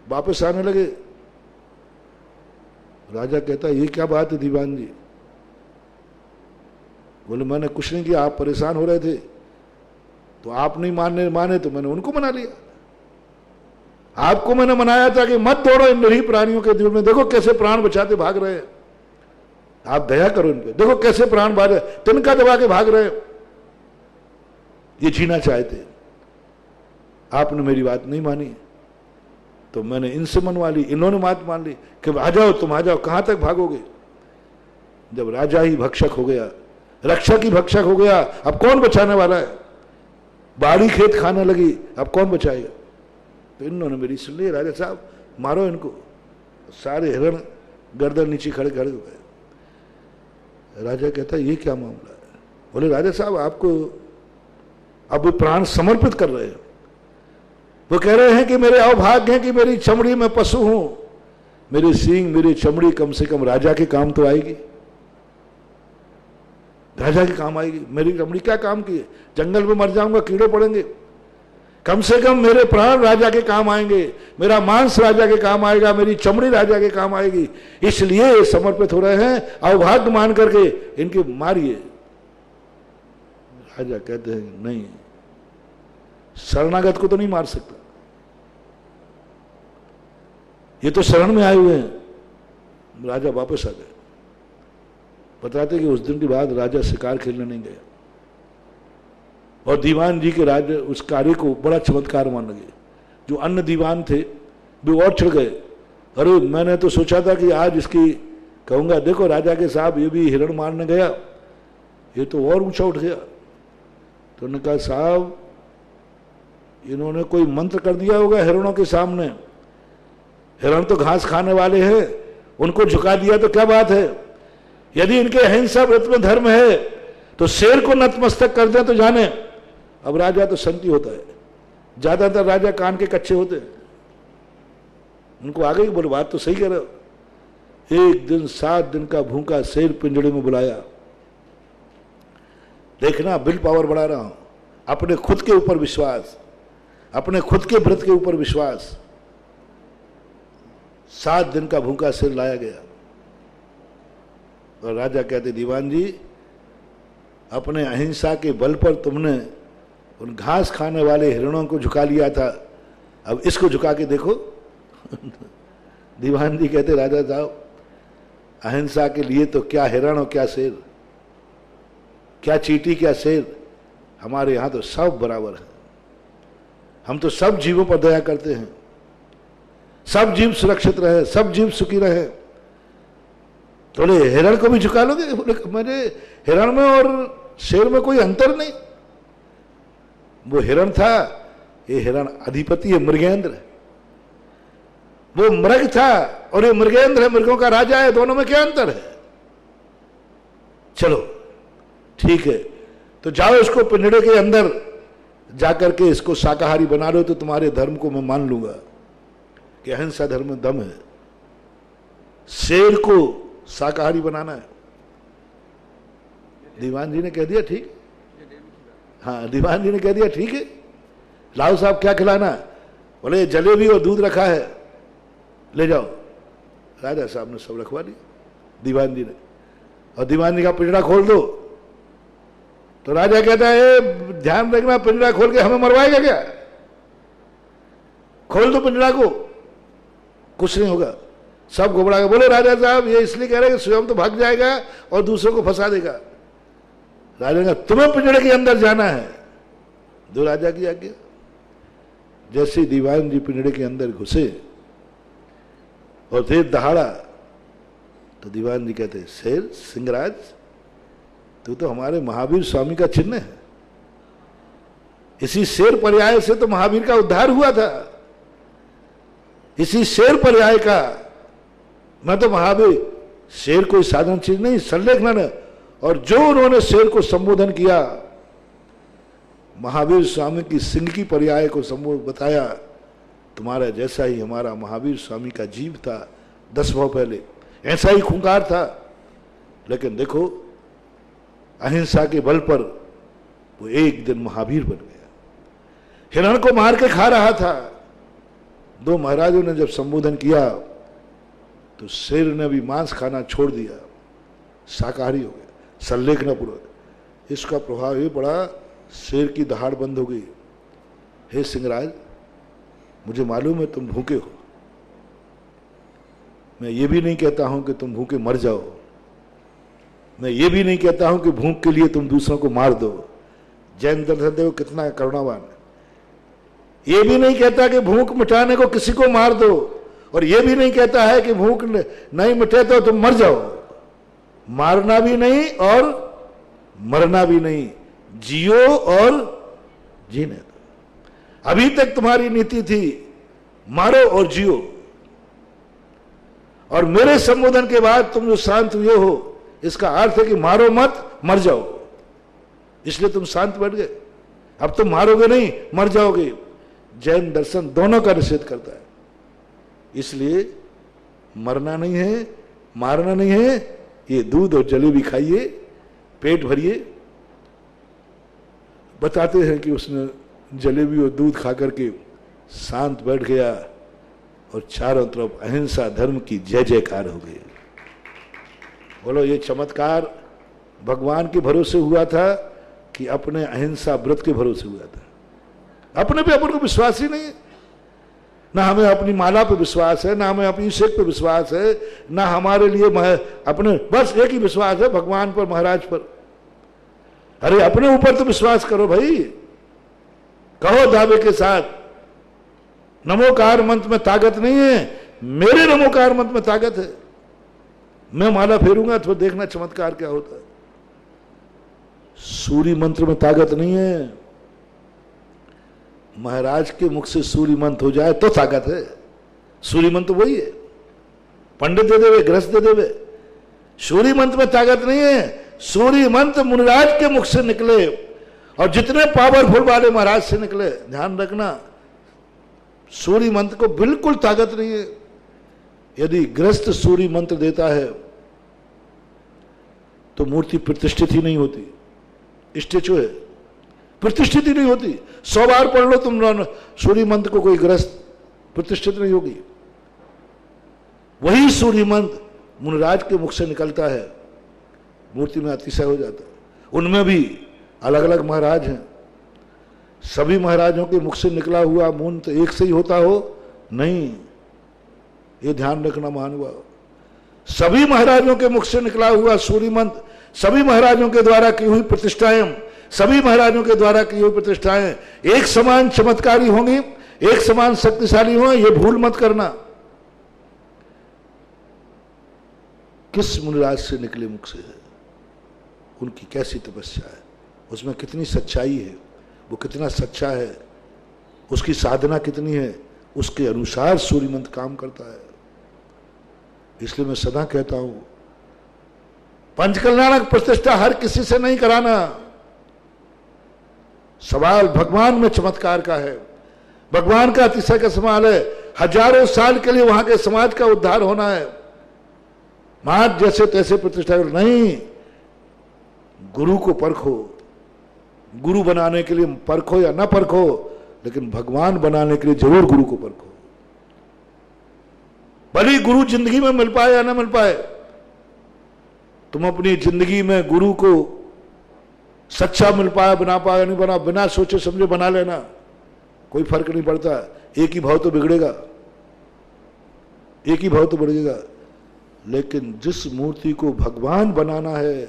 वापस आने लगे। राजा कहता ये क्या बात है दीवान जी? बोले मैंने कुछ नहीं किया, आप परेशान हो रहे थे तो आप नहीं माने तो मैंने उनको मना लिया। आपको मैंने मनाया था कि मत दौड़ो इन निरीह प्राणियों के दिल में, देखो कैसे प्राण बचाते भाग रहे हैं, आप दया करो इन पे, देखो कैसे प्राण भाग रहे, तिनका दबा के भाग रहे, ये जीना चाहते। आपने मेरी बात नहीं मानी तो मैंने इनसे मनवा ली, इन्होंने बात मान ली कि आ जाओ तुम, आ जाओ, कहां तक भागोगे? जब राजा ही भक्षक हो गया, रक्षक ही भक्षक हो गया, अब कौन बचाने वाला है? बाड़ी खेत खाने लगी, अब कौन बचाएगा? तो इन्होंने मेरी सुन ली, राजा साहब मारो इनको। सारे हिरण गर्दन नीचे खड़े खड़े हो गए। राजा कहता ये क्या मामला है? बोले राजा साहब आपको अब प्राण समर्पित कर रहे हैं। वो कह रहे हैं कि मेरे अभाग्य है कि मेरी चमड़ी में पशु हूं, मेरे सींग मेरी चमड़ी कम से कम राजा के काम तो आएगी, राजा के काम आएगी। मेरी चमड़ी क्या काम की है? जंगल में मर जाऊंगा, कीड़े पड़ेंगे, कम से कम मेरे प्राण राजा के काम आएंगे, मेरा मांस राजा के काम आएगा, मेरी चमड़ी राजा के काम आएगी, इसलिए समर्पित हो रहे हैं, अभाग्य मान करके इनके मारिए। राजा कहते हैं नहीं, शरणागत को तो नहीं मार सकता, ये तो शरण में आए हुए हैं। राजा वापस आ गए। बताते कि उस दिन के बाद राजा शिकार खेलने नहीं गया, और दीवान जी के राजा उस कार्य को बड़ा चमत्कार मान लगे। जो अन्य दीवान थे वे और चढ़ गए, अरे मैंने तो सोचा था कि आज इसकी कहूंगा, देखो राजा के साहब ये भी हिरण मारने गया, ये तो और ऊंचा उठ गया। तो उन्होंने कहा साहब इन्होंने कोई मंत्र कर दिया होगा हिरणों के सामने, हिरण तो घास खाने वाले हैं, उनको झुका दिया तो क्या बात है? यदि इनके अहिंसा व्रत में धर्म है तो शेर को नतमस्तक कर दें तो जाने। अब राजा तो संति होता है, ज्यादातर राजा कान के कच्चे होते हैं, उनको आ गई बोले बात तो सही कह रहे हो। एक दिन 7 दिन का भूखा शेर पिंजड़े में बुलाया। देखना विल पावर बढ़ा रहा हूं, अपने खुद के ऊपर विश्वास, अपने खुद के व्रत के ऊपर विश्वास। 7 दिन का भूखा शेर लाया गया, और राजा कहते दीवान जी अपने अहिंसा के बल पर तुमने उन घास खाने वाले हिरणों को झुका लिया था, अब इसको झुका के देखो। दीवान जी कहते राजा साहब अहिंसा के लिए तो क्या हिरण और क्या शेर, क्या चींटी क्या शेर, हमारे यहां तो सब बराबर है। हम तो सब जीवों पर दया करते हैं, सब जीव सुरक्षित रहे, सब जीव सुखी रहे। थोड़े हिरण को भी झुका लोगे? बोले मेरे हिरण में और शेर में कोई अंतर नहीं। वो हिरण था, ये हिरण अधिपति है, मृगेंद्र। वो मृग था और ये मृगेंद्र है, मृगों का राजा है। दोनों में क्या अंतर है? चलो ठीक है, तो जाओ इसको पिंजड़े के अंदर जाकर के इसको शाकाहारी बना लो, तो तुम्हारे धर्म को मैं मान लूंगा कि अहिंसा धर्म में दम है। शेर को शाकाहारी बनाना है। दीवान जी ने कह दिया ठीक, हाँ दीवान जी ने कह दिया ठीक है, लाओ साहब क्या खिलाना है? बोले जलेबी और दूध रखा है, ले जाओ। राजा साहब ने सब रखवा दिया दीवान जी ने, और दीवान जी का पिंजरा खोल दो। तो राजा कहता है ध्यान रखना, पिंजरा खोल के हमें मरवाएगा क्या? खोल दो पिंजरा को, कुछ नहीं होगा। सब घबरा के बोले राजा साहब ये इसलिए कह रहे हैं कि स्वयं तो भाग जाएगा और दूसरों को फंसा देगा। राजा ने तुम्हें पिंजरे के अंदर जाना है, दो राजा की आज्ञा। जैसे दीवान जी पिंजरे के अंदर घुसे और देर दहाड़ा, तो दीवान जी कहते शेर सिंहराज तू तो हमारे महावीर स्वामी का चिन्ह है। इसी शेर पर्याय से तो महावीर का उद्धार हुआ था, इसी शेर पर्याय का। मैं तो महावीर, शेर कोई साधारण चीज नहीं, संलेखन है। और जो उन्होंने शेर को संबोधन किया, महावीर स्वामी की सिंह की पर्याय को संबोधन बताया, तुम्हारा जैसा ही हमारा महावीर स्वामी का जीव था 10 भाव पहले, ऐसा ही खूंखार था। लेकिन देखो अहिंसा के बल पर वो एक दिन महावीर बन गया। हिरण को मार के खा रहा था। दो महाराजों ने जब संबोधन किया तो शेर ने भी मांस खाना छोड़ दिया, शाकाहारी हो गया, संलेखना पूर्वक। इसका प्रभाव ये पड़ा, शेर की दहाड़ बंद हो गई। हे सिंहराज, मुझे मालूम है तुम भूखे हो, मैं ये भी नहीं कहता हूं कि तुम भूखे मर जाओ, मैं ये भी नहीं कहता हूं कि भूख के लिए तुम दूसरों को मार दो। जैन दर्शन कितना करुणावान है। ये भी नहीं कहता कि भूख मिटाने को किसी को मार दो, और ये भी नहीं कहता है कि भूख नहीं मिटे तो तुम मर जाओ। मारना भी नहीं और मरना भी नहीं, जियो और जीने दो। अभी तक तुम्हारी नीति थी मारो और जियो, और मेरे संबोधन के बाद तुम जो शांत हुए हो, इसका अर्थ है कि मारो मत, मर जाओ। इसलिए तुम शांत बैठ गए। अब तुम मारोगे नहीं, मर जाओगे। जैन दर्शन दोनों का निषेध करता है। इसलिए मरना नहीं है, मारना नहीं है, ये दूध और जलेबी खाइए, पेट भरिए। बताते हैं कि उसने जलेबी और दूध खा करके शांत बैठ गया और चारों तरफ अहिंसा धर्म की जय जयकार हो गई। बोलो ये चमत्कार भगवान के भरोसे हुआ था कि अपने अहिंसा व्रत के भरोसे हुआ था? अपने पे अपन को विश्वास ही नहीं है। ना हमें अपनी माला पे विश्वास है, ना हमें अपनी शेख पे विश्वास है, ना हमारे लिए अपने, बस एक ही विश्वास है भगवान पर, महाराज पर। अरे अपने ऊपर तो विश्वास करो भाई। कहो दावे के साथ, नमोकार मंत्र में ताकत नहीं है, मेरे नमोकार मंत्र में ताकत है। मैं माला फेरूंगा तो देखना चमत्कार क्या होता है। सूर्य मंत्र में ताकत नहीं है। महाराज के मुख से सूर्य मंत्र हो जाए तो ताकत है। सूर्य मंत्र वही है, पंडित दे देवे, गृहस्थ दे देवे। सूर्य मंत्र में ताकत नहीं है। सूर्य मंत्र मुनिराज के मुख से निकले, और जितने पावरफुल वाले महाराज से निकले, ध्यान रखना सूर्य मंत्र को बिल्कुल ताकत नहीं है। यदि गृहस्थ सूर्य मंत्र देता है तो मूर्ति प्रतिष्ठित ही नहीं होती। स्टेचू है, प्रतिष्ठित ही नहीं होती। 100 बार पढ़ लो तुम सूर्य मंत्र को, कोई गृहस्थ प्रतिष्ठित नहीं होगी। वही सूर्य मंत्र मुनिराज के मुख से निकलता है, मूर्ति में अतिशय हो जाता है। उनमें भी अलग अलग महाराज हैं। सभी महाराजों के मुख से निकला हुआ मंत्र एक से ही होता हो? नहीं, ये ध्यान रखना महानुभाव। सभी महाराजों के मुख से निकला हुआ सूर्य मंत्र, सभी महाराजों के द्वारा की हुई प्रतिष्ठाएं, सभी महाराजों के द्वारा की हुई प्रतिष्ठाएं एक समान चमत्कारी होंगी, एक समान शक्तिशाली हों, ये भूल मत करना। किस मुनिराज से निकले मुख से है, उनकी कैसी तपस्या है, उसमें कितनी सच्चाई है, वो कितना सच्चा है, उसकी साधना कितनी है, उसके अनुसार सूर्य मंत्र काम करता है। इसलिए मैं सदा कहता हूं, पंचकल्याणक प्रतिष्ठा हर किसी से नहीं कराना। सवाल भगवान में चमत्कार का है, भगवान का अतिशय का सवाल है। हजारों साल के लिए वहां के समाज का उद्धार होना है, महाराज जैसे तैसे प्रतिष्ठा नहीं। गुरु को परखो, गुरु बनाने के लिए परखो या ना परखो, लेकिन भगवान बनाने के लिए जरूर गुरु को परखो। भले गुरु जिंदगी में मिल पाए या ना मिल पाए, तुम अपनी जिंदगी में गुरु को सच्चा मिल पाया, बना पाया नहीं बना, बिना सोचे समझे बना लेना, कोई फर्क नहीं पड़ता। एक ही भाव तो बिगड़ेगा, एक ही भाव तो बढ़ेगा। लेकिन जिस मूर्ति को भगवान बनाना है,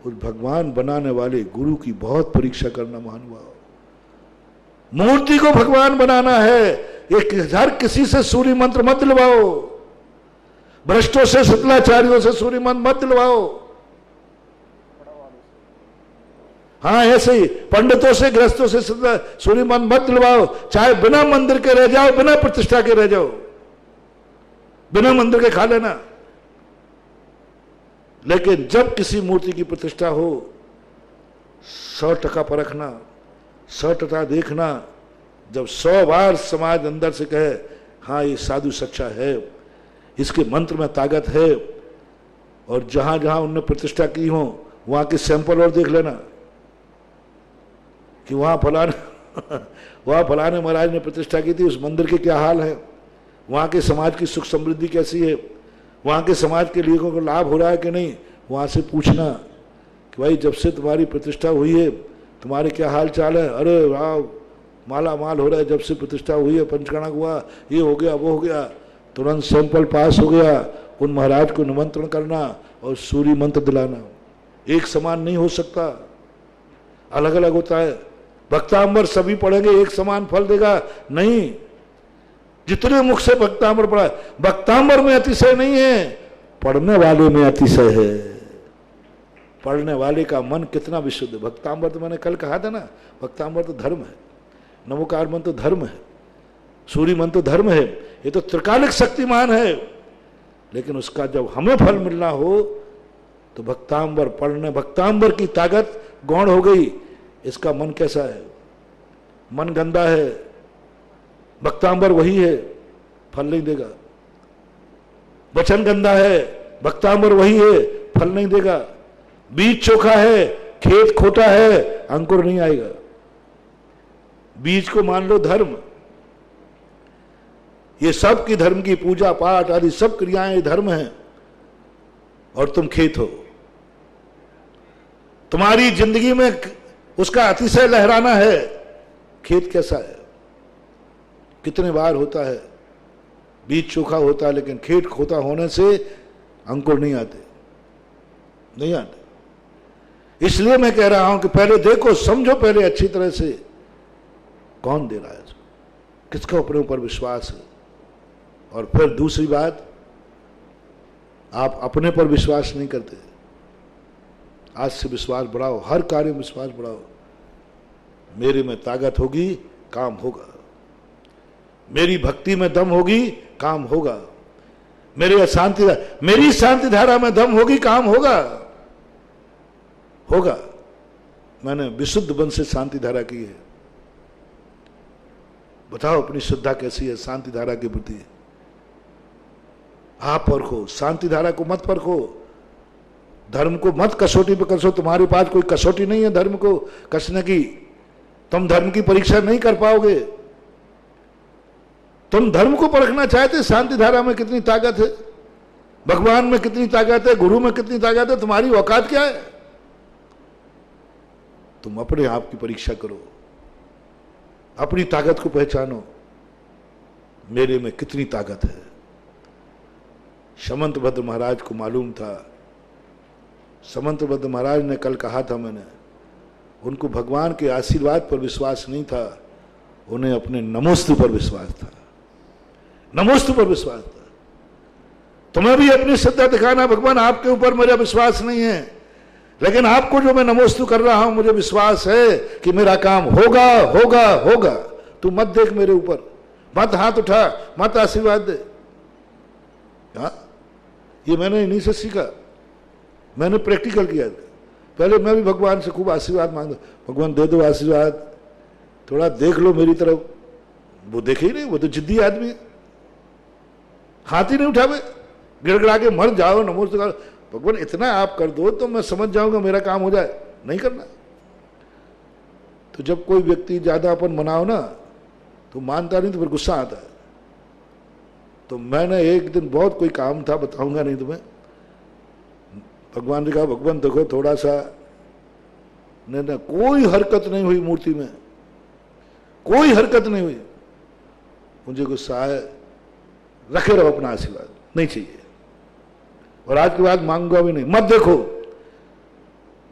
उस भगवान बनाने वाले गुरु की बहुत परीक्षा करना महानुभाव। मूर्ति को भगवान बनाना है, ये हर किसी से सूर्य मंत्र मत दिलवाओ, भ्रष्टों से शुक्लाचार्यों से सूर्य मंत्र मत दिलवाओ। हाँ, ऐसे ही पंडितों से गृहस्थों से सूर्य मंत्र मत दिलवाओ, चाहे बिना मंदिर के रह जाओ, बिना प्रतिष्ठा के रह जाओ, बिना मंदिर के खा लेना। लेकिन जब किसी मूर्ति की प्रतिष्ठा हो, 100% परखना, 100% देखना। जब 100 बार समाज अंदर से कहे हाँ ये साधु सच्चा है, इसके मंत्र में ताकत है, और जहां जहां उनने प्रतिष्ठा की हो वहां के सैंपल और देख लेना कि वहां फलाने महाराज ने प्रतिष्ठा की थी, उस मंदिर के क्या हाल है, वहां के समाज की सुख समृद्धि कैसी है, वहां के समाज के लोगों को लाभ हो रहा है कि नहीं। वहां से पूछना कि भाई जब से तुम्हारी प्रतिष्ठा हुई है तुम्हारे क्या हाल चाल है। अरे वाह, माला माल हो रहा है, जब से प्रतिष्ठा हुई है, पंचकर्णक हुआ, ये हो गया वो हो गया, तुरंत सैंपल पास हो गया। उन महाराज को निमंत्रण करना और सूर्य मंत्र दिलाना। एक समान नहीं हो सकता, अलग अलग होता है। भक्तांबर सभी पढ़ेंगे एक समान फल देगा नहीं। जितने मुख से भक्तांबर पढ़ा, भक्तांबर में अतिशय नहीं है, पढ़ने वाले में अतिशय है। पढ़ने वाले का मन कितना विशुद्ध है। भक्तांबर तो मैंने कल कहा था ना, भक्तांबर तो धर्म है, नमोकार मंत्र तो धर्म है, सूर्य मंत्र तो धर्म है, ये तो त्रिकालिक शक्तिमान है। लेकिन उसका जब हमें फल मिलना हो तो भक्तांबर पढ़ने, भक्तांबर की ताकत गौण हो गई। इसका मन कैसा है? मन गंदा है, भक्तांबर वही है, फल नहीं देगा। वचन गंदा है, भक्तांबर वही है, फल नहीं देगा। बीज चोखा है, खेत खोटा है, अंकुर नहीं आएगा। बीज को मान लो धर्म, ये सब की धर्म की पूजा पाठ आदि सब क्रियाएं धर्म हैं, और तुम खेत हो। तुम्हारी जिंदगी में उसका अतिशय लहराना है। खेत कैसा है? कितने बार होता है, बीज चोखा होता है, लेकिन खेत खोता होने से अंकुर नहीं आते, नहीं आते। इसलिए मैं कह रहा हूं कि पहले देखो, समझो पहले अच्छी तरह से कौन दे रहा है, किसका अपने ऊपर विश्वास है। और फिर दूसरी बात, आप अपने पर विश्वास नहीं करते, आज से विश्वास बढ़ाओ, हर कार्य में विश्वास बढ़ाओ। मेरे में ताकत होगी, काम होगा। मेरी भक्ति में दम होगी, काम होगा। मेरी शांति धारा में दम होगी, काम होगा। होगा। मैंने विशुद्ध बन से शांति धारा की है। बताओ अपनी श्रद्धा कैसी है शांति धारा के प्रति। आप परखो, शांति धारा को मत परखो, धर्म को मत कसौटी पे कसो। तुम्हारे पास कोई कसौटी नहीं है धर्म को कसने की, तुम धर्म की परीक्षा नहीं कर पाओगे। तुम धर्म को परखना चाहते, शांति धारा में कितनी ताकत है, भगवान में कितनी ताकत है, गुरु में कितनी ताकत है, तुम्हारी औकात क्या है? तुम अपने आप की परीक्षा करो, अपनी ताकत को पहचानो, मेरे में कितनी ताकत है। समंतभद्र महाराज को मालूम था, समंतभद्र महाराज ने कल कहा था मैंने, उनको भगवान के आशीर्वाद पर विश्वास नहीं था, उन्हें अपने नमोस्तु पर विश्वास था, नमोस्तु पर विश्वास था। तुम्हें भी अपनी श्रद्धा दिखाना, भगवान आपके ऊपर मेरा विश्वास नहीं है, लेकिन आपको जो मैं नमोस्तु कर रहा हूं मुझे विश्वास है कि मेरा काम होगा होगा होगा। तू मत देख मेरे ऊपर, मत हाथ उठा, मत आशीर्वाद दे। हाँ, ये मैंने इन्हीं से सीखा, मैंने प्रैक्टिकल किया। पहले मैं भी भगवान से खूब आशीर्वाद मांगता, भगवान दे दो आशीर्वाद, थोड़ा देख लो मेरी तरफ। वो देखे ही नहीं, वो तो जिद्दी आदमी है, हाथ ही नहीं उठावे, गिड़गड़ा के मर जाओ नमोस्तु करो। भगवान इतना आप कर दो तो मैं समझ जाऊंगा मेरा काम हो जाए, नहीं करना। तो जब कोई व्यक्ति ज्यादा अपन मनाओ ना तो मानता नहीं, तो फिर गुस्सा आता है। तो मैंने एक दिन बहुत कोई काम था, बताऊंगा नहीं तुम्हें, भगवान ने कहा भगवान देखो थोड़ा सा ना, कोई हरकत नहीं हुई मूर्ति में, कोई हरकत नहीं हुई। मुझे गुस्सा आया, रखे रहो अपना आशीर्वाद, नहीं चाहिए, और आज के बाद मांगूंगा भी नहीं। मत देखो,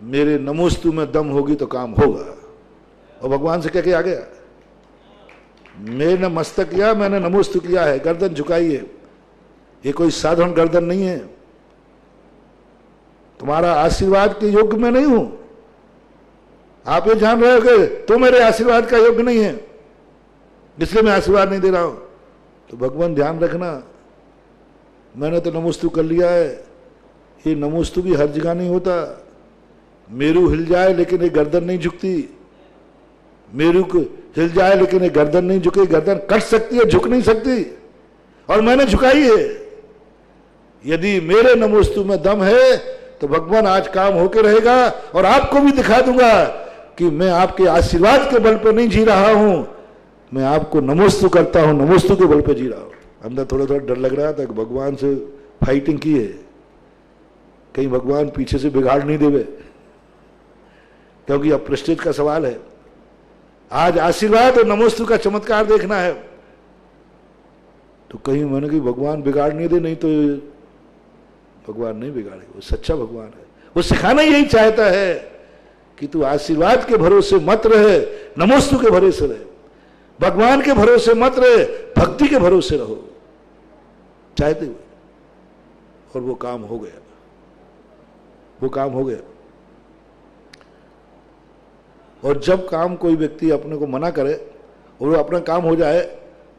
मेरे नमोस्तु में दम होगी तो काम होगा। और भगवान से कह के आ गया, मैंने मस्तक किया, मैंने नमोस्तु किया है, गर्दन झुकाई है, ये कोई साधारण गर्दन नहीं है। तुम्हारा आशीर्वाद के योग्य में नहीं हूं, आप ये जान रहे हो कि तुम मेरे आशीर्वाद का योग्य नहीं है, इसलिए मैं आशीर्वाद नहीं दे रहा हूं। तो भगवान ध्यान रखना, मैंने तो नमोस्तु कर लिया है, ये नमोस्तु भी हर जगह नहीं होता। मेरू हिल जाए लेकिन ये गर्दन नहीं झुकती, मेरू को हिल जाए लेकिन ये गर्दन नहीं झुके, गर्दन कट सकती है, झुक नहीं सकती, और मैंने झुकाई है। यदि मेरे नमोस्तु में दम है तो भगवान आज काम होके रहेगा, और आपको भी दिखा दूंगा कि मैं आपके आशीर्वाद के बल पर नहीं जी रहा हूं, मैं आपको नमोस्तु करता हूं, नमोस्तु के बल पर जी रहा हूं। अंदर थोड़ा थोड़ा डर लग रहा था कि भगवान से फाइटिंग की है, कहीं भगवान पीछे से बिगाड़ नहीं देवे, क्योंकि अब प्रेस्टीज का सवाल है। आज आशीर्वाद और नमोस्तु का चमत्कार देखना है, तो कहीं मैंने कि भगवान बिगाड़ नहीं दे, नहीं तो भगवान नहीं बिगाड़े, वो सच्चा भगवान है। वो सिखाना यही चाहता है कि तू आशीर्वाद के भरोसे मत रहे, नमोस्तु के भरोसे रहे, भगवान के भरोसे मत रहे, भक्ति के भरोसे रहो, चाहते हुए। और वो काम हो गया, वो काम हो गया। और जब काम कोई व्यक्ति अपने को मना करे और वो अपना काम हो जाए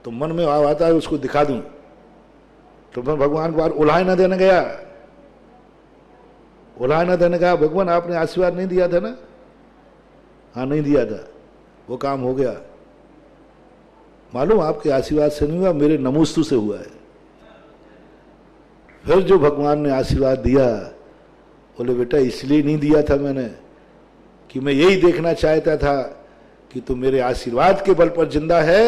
तो मन में भाव आता है उसको दिखा दूं। तो मैं भगवान को बार उल्हाय ना देने गया, उल्हाय ना देने गया, भगवान आपने आशीर्वाद नहीं दिया था ना, हाँ नहीं दिया था, वो काम हो गया। मालूम आपके आशीर्वाद से नहीं हुआ, मेरे नमोस्तु से हुआ है। फिर जो भगवान ने आशीर्वाद दिया, बोले बेटा इसलिए नहीं दिया था मैंने कि मैं यही देखना चाहता था कि तू मेरे आशीर्वाद के बल पर जिंदा है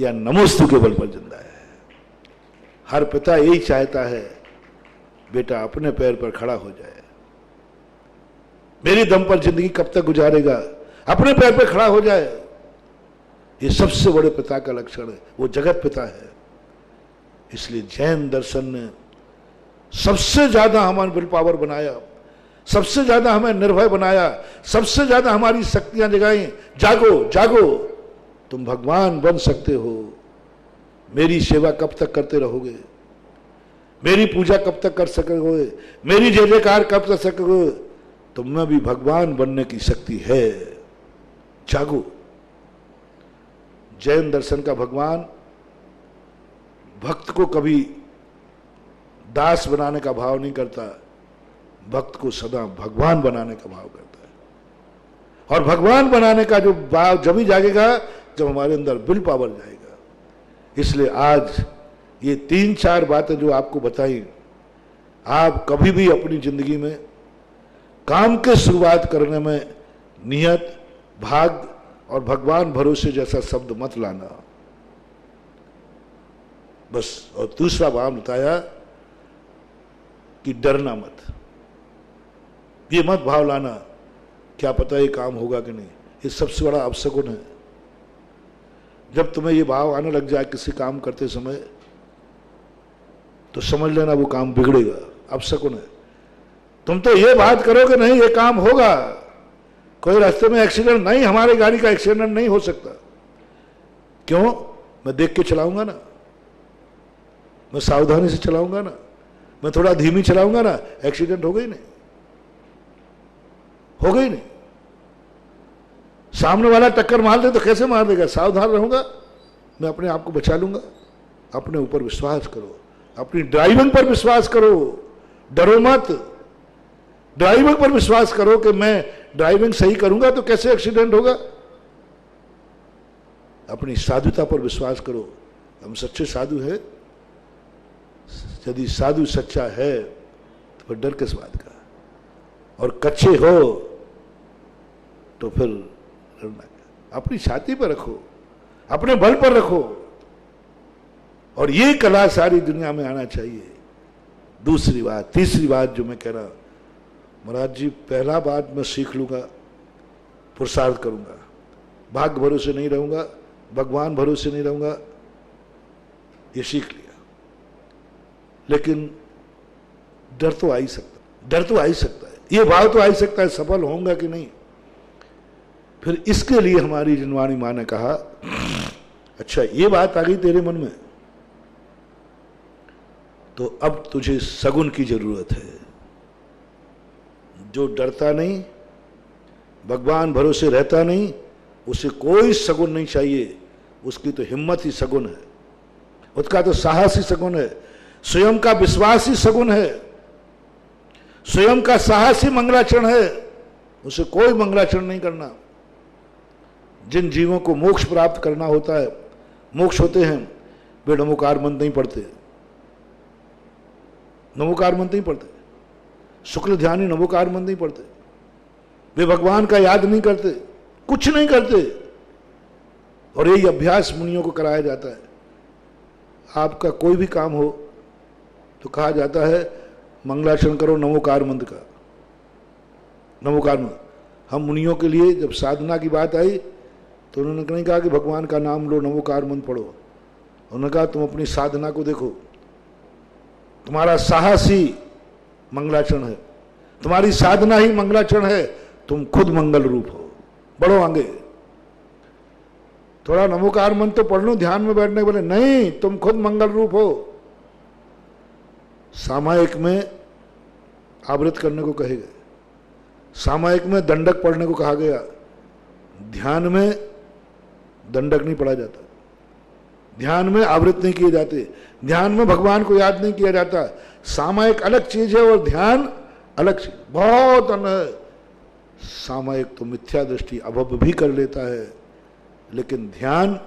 या नमोस्तु के बल पर जिंदा है। हर पिता यही चाहता है बेटा अपने पैर पर खड़ा हो जाए। मेरी दम पर जिंदगी कब तक गुजारेगा, अपने पैर पर खड़ा हो जाए। ये सबसे बड़े पिता का लक्षण है, वो जगत पिता है। इसलिए जैन दर्शन ने सबसे ज्यादा हमारी विल पावर बनाया, सबसे ज्यादा हमें निर्भय बनाया, सबसे ज्यादा हमारी शक्तियां जगाई। जागो जागो, तुम भगवान बन सकते हो। मेरी सेवा कब तक करते रहोगे, मेरी पूजा कब तक कर सकोगे, मेरी जय जयकार कब तक सकोगे, तुम में भी भगवान बनने की शक्ति है। जागो। जैन दर्शन का भगवान भक्त को कभी दास बनाने का भाव नहीं करता, भक्त को सदा भगवान बनाने का भाव करता है। और भगवान बनाने का जो भाव जब ही जागेगा जब हमारे अंदर विल पावर जाएगा। इसलिए आज ये 3-4 बातें जो आपको बताई, आप कभी भी अपनी जिंदगी में काम के शुरुआत करने में नियत, भाग और भगवान भरोसे जैसा शब्द मत लाना बस। और दूसरा भाव बताया कि डरना मत, ये मत भाव लाना क्या पता ये काम होगा कि नहीं। ये सबसे बड़ा अपशकुन है। जब तुम्हें ये भाव आने लग जाए किसी काम करते समय, तो समझ लेना वो काम बिगड़ेगा, अपशकुन है। तुम तो ये बात करो कि नहीं ये काम होगा, कोई रास्ते में एक्सीडेंट नहीं, हमारी गाड़ी का एक्सीडेंट नहीं हो सकता। क्यों? मैं देख के चलाऊंगा ना, मैं सावधानी से चलाऊंगा ना, मैं थोड़ा धीमी चलाऊंगा ना, एक्सीडेंट हो गई नहीं, हो गई नहीं। सामने वाला टक्कर मार दे तो कैसे मार देगा? सावधान रहूंगा, मैं अपने आप को बचा लूंगा। अपने ऊपर विश्वास करो, अपनी ड्राइविंग पर विश्वास करो, डरो मत। ड्राइविंग पर विश्वास करो कि मैं ड्राइविंग सही करूंगा तो कैसे एक्सीडेंट होगा। अपनी साधुता पर विश्वास करो। हम सच्चे साधु हैं। यदि साधु सच्चा है तो फिर डर किस बात का, और कच्चे हो तो फिर डरना क्या। अपनी छाती पर रखो, अपने बल पर रखो, और ये कला सारी दुनिया में आना चाहिए। दूसरी बात, तीसरी बात जो मैं कह रहा, महाराज जी पहला बात मैं सीख लूंगा, पुरुषार्थ करूंगा, भाग्य भरोसे नहीं रहूंगा, भगवान भरोसे नहीं रहूंगा, ये सीख लिया। लेकिन डर तो आ ही सकता, डर तो आ ही सकता है, ये भाव तो आ ही सकता है सफल होऊंगा कि नहीं। फिर इसके लिए हमारी जिनवाणी मां ने कहा, अच्छा ये बात आ गई तेरे मन में, तो अब तुझे सगुन की जरूरत है। जो डरता नहीं, भगवान भरोसे रहता नहीं, उसे कोई सगुन नहीं चाहिए। उसकी तो हिम्मत ही सगुन है, उसका तो साहस ही सगुन है, स्वयं का विश्वास ही सगुन है, स्वयं का साहस ही मंगलाचरण है। उसे कोई मंगलाचरण नहीं करना। जिन जीवों को मोक्ष प्राप्त करना होता है, मोक्ष होते हैं, वे नमोकार मंत्र नहीं पढ़ते, नमोकार मंत्र नहीं पढ़ते, शुक्ल ध्यानी नमोकार मंत्र नहीं पढ़ते, वे भगवान का याद नहीं करते, कुछ नहीं करते। और यही अभ्यास मुनियों को कराया जाता है। आपका कोई भी काम हो तो कहा जाता है मंगलाचरण करो नमोकार मंत्र का, नमोकार मंत्र। हम मुनियों के लिए जब साधना की बात आई तो उन्होंने नहीं कहा कि भगवान का नाम लो नमोकार मंत्र पढ़ो, उन्होंने कहा तुम अपनी साधना को देखो, तुम्हारा साहस ही मंगलाचरण है, तुम्हारी साधना ही मंगलाचरण है, तुम खुद मंगल रूप हो, बढ़ो आगे। थोड़ा नमोकार मंत्र तो पढ़ लो ध्यान में बैठने के बोले, नहीं तुम खुद मंगल रूप हो। सामायिक में आवृत करने को कहे गए, सामायिक में दंडक पढ़ने को कहा गया, ध्यान में दंडक नहीं पढ़ा जाता, ध्यान में आवृत नहीं किए जाते, ध्यान में भगवान को याद नहीं किया जाता। सामायिक अलग चीज है और ध्यान अलग चीज, बहुत अन्य। सामायिक तो मिथ्या दृष्टि अभव भी कर लेता है, लेकिन ध्यान,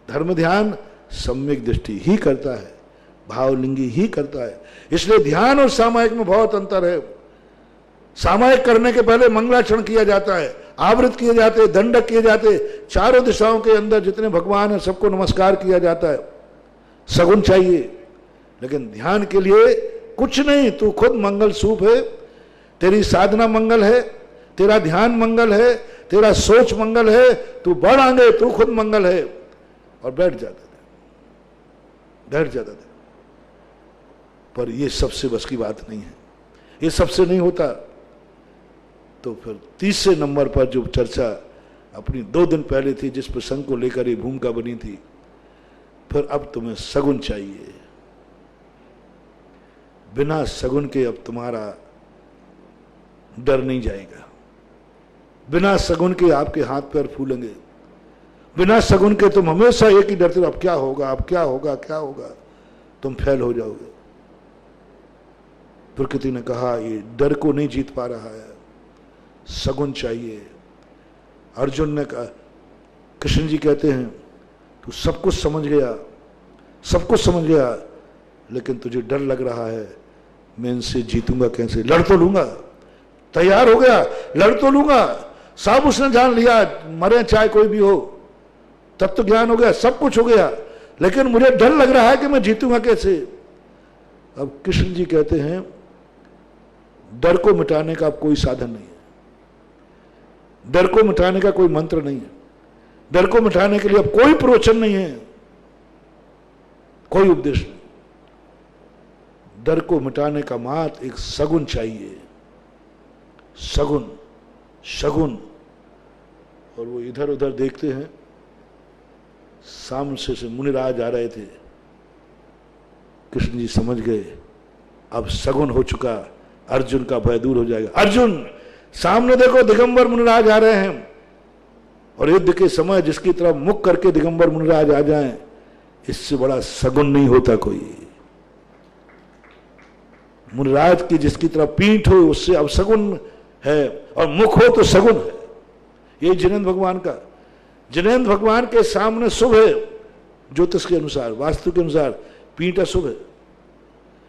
धर्म ध्यान सम्यक दृष्टि ही करता है, भावलिंगी ही करता है। इसलिए ध्यान और सामायिक में बहुत अंतर है। सामायिक करने के पहले मंगलाचरण किया जाता है, आवृत किए जाते, दंडक किए जाते, चारों दिशाओं के अंदर जितने भगवान है सबको नमस्कार किया जाता है, सगुन चाहिए। लेकिन ध्यान के लिए कुछ नहीं, तू खुद मंगल सूप है, तेरी साधना मंगल है, तेरा ध्यान मंगल है, तेरा सोच मंगल है, तू बढ़ आगे, तू खुद मंगल है। और बैठ जाता था, बैठ जाता था। पर ये सबसे बस की बात नहीं है, ये सबसे नहीं होता। तो फिर तीसरे नंबर पर जो चर्चा अपनी 2 दिन पहले थी, जिस प्रसंग को लेकर ये भूमिका बनी थी, फिर अब तुम्हें सगुन चाहिए। बिना सगुन के अब तुम्हारा डर नहीं जाएगा, बिना सगुन के आपके हाथ पैर फूलेंगे, बिना सगुन के तुम हमेशा एक ही डरते हो, अब क्या होगा, अब क्या होगा, क्या होगा, तुम फेल हो जाओगे। प्रकृति ने कहा ये डर को नहीं जीत पा रहा है, सगुन चाहिए। अर्जुन ने कहा, कृष्ण जी कहते हैं तू सब कुछ समझ गया, सब कुछ समझ गया, लेकिन तुझे डर लग रहा है, मैं इनसे जीतूंगा कैसे, लड़ तो लूंगा, तैयार हो गया, लड़ तो लूंगा, सब उसने जान लिया, मरे चाहे कोई भी हो, तब तो ज्ञान हो गया, सब कुछ हो गया, लेकिन मुझे डर लग रहा है कि मैं जीतूंगा कैसे। अब कृष्ण जी कहते हैं डर को मिटाने का अब कोई साधन नहीं है, डर को मिटाने का कोई मंत्र नहीं है, डर को मिटाने के लिए अब कोई प्रवचन नहीं है, कोई उपदेश नहीं। डर को मिटाने का मात्र एक सगुन चाहिए, सगुन, शगुन। और वो इधर उधर देखते हैं, सामने से मुनिराज आ रहे थे। कृष्ण जी समझ गए अब सगुन हो चुका, अर्जुन का भय दूर हो जाएगा। अर्जुन सामने देखो, दिगंबर मुनिराज आ रहे हैं, और युद्ध के समय जिसकी तरफ मुख करके दिगंबर मुनिराज आ जाएं, इससे बड़ा सगुन नहीं होता कोई। मुनिराज की जिसकी तरफ पीठ हो उससे अब सगुन है, और मुख हो तो सगुन है। ये जिनेन्द्र भगवान का, जिनेन्द्र भगवान के सामने शुभ है, ज्योतिष के अनुसार, वास्तु के अनुसार पीठ अशुभ है,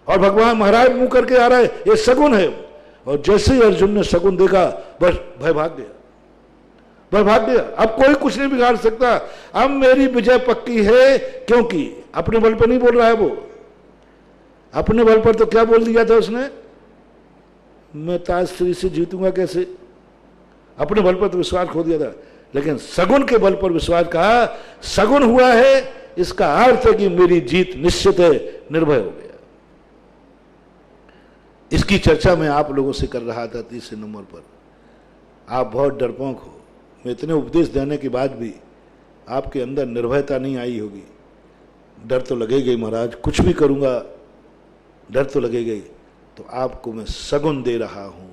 और भगवान महाराज मुंह करके आ रहा है, ये सगुन है। और जैसे ही अर्जुन ने सगुन देखा, बस भय भाग गया, भय भाग गया। अब कोई कुछ नहीं बिगाड़ सकता, अब मेरी विजय पक्की है। क्योंकि अपने बल पर नहीं बोल रहा है वो, अपने बल पर तो क्या बोल दिया था उसने, मैं ताजश्री से जीतूंगा कैसे, अपने बल पर तो विश्वास खो दिया था। लेकिन सगुन के बल पर विश्वास कहा, सगुन हुआ है, इसका अर्थ है कि मेरी जीत निश्चित है, निर्भय हो गया। इसकी चर्चा मैं आप लोगों से कर रहा था 30 नंबर पर। आप बहुत डरपोक हो, मैं इतने उपदेश देने के बाद भी आपके अंदर निर्भयता नहीं आई होगी। डर तो लगेगा ही महाराज, कुछ भी करूंगा डर तो लगेगा ही। तो आपको मैं सगुन दे रहा हूं,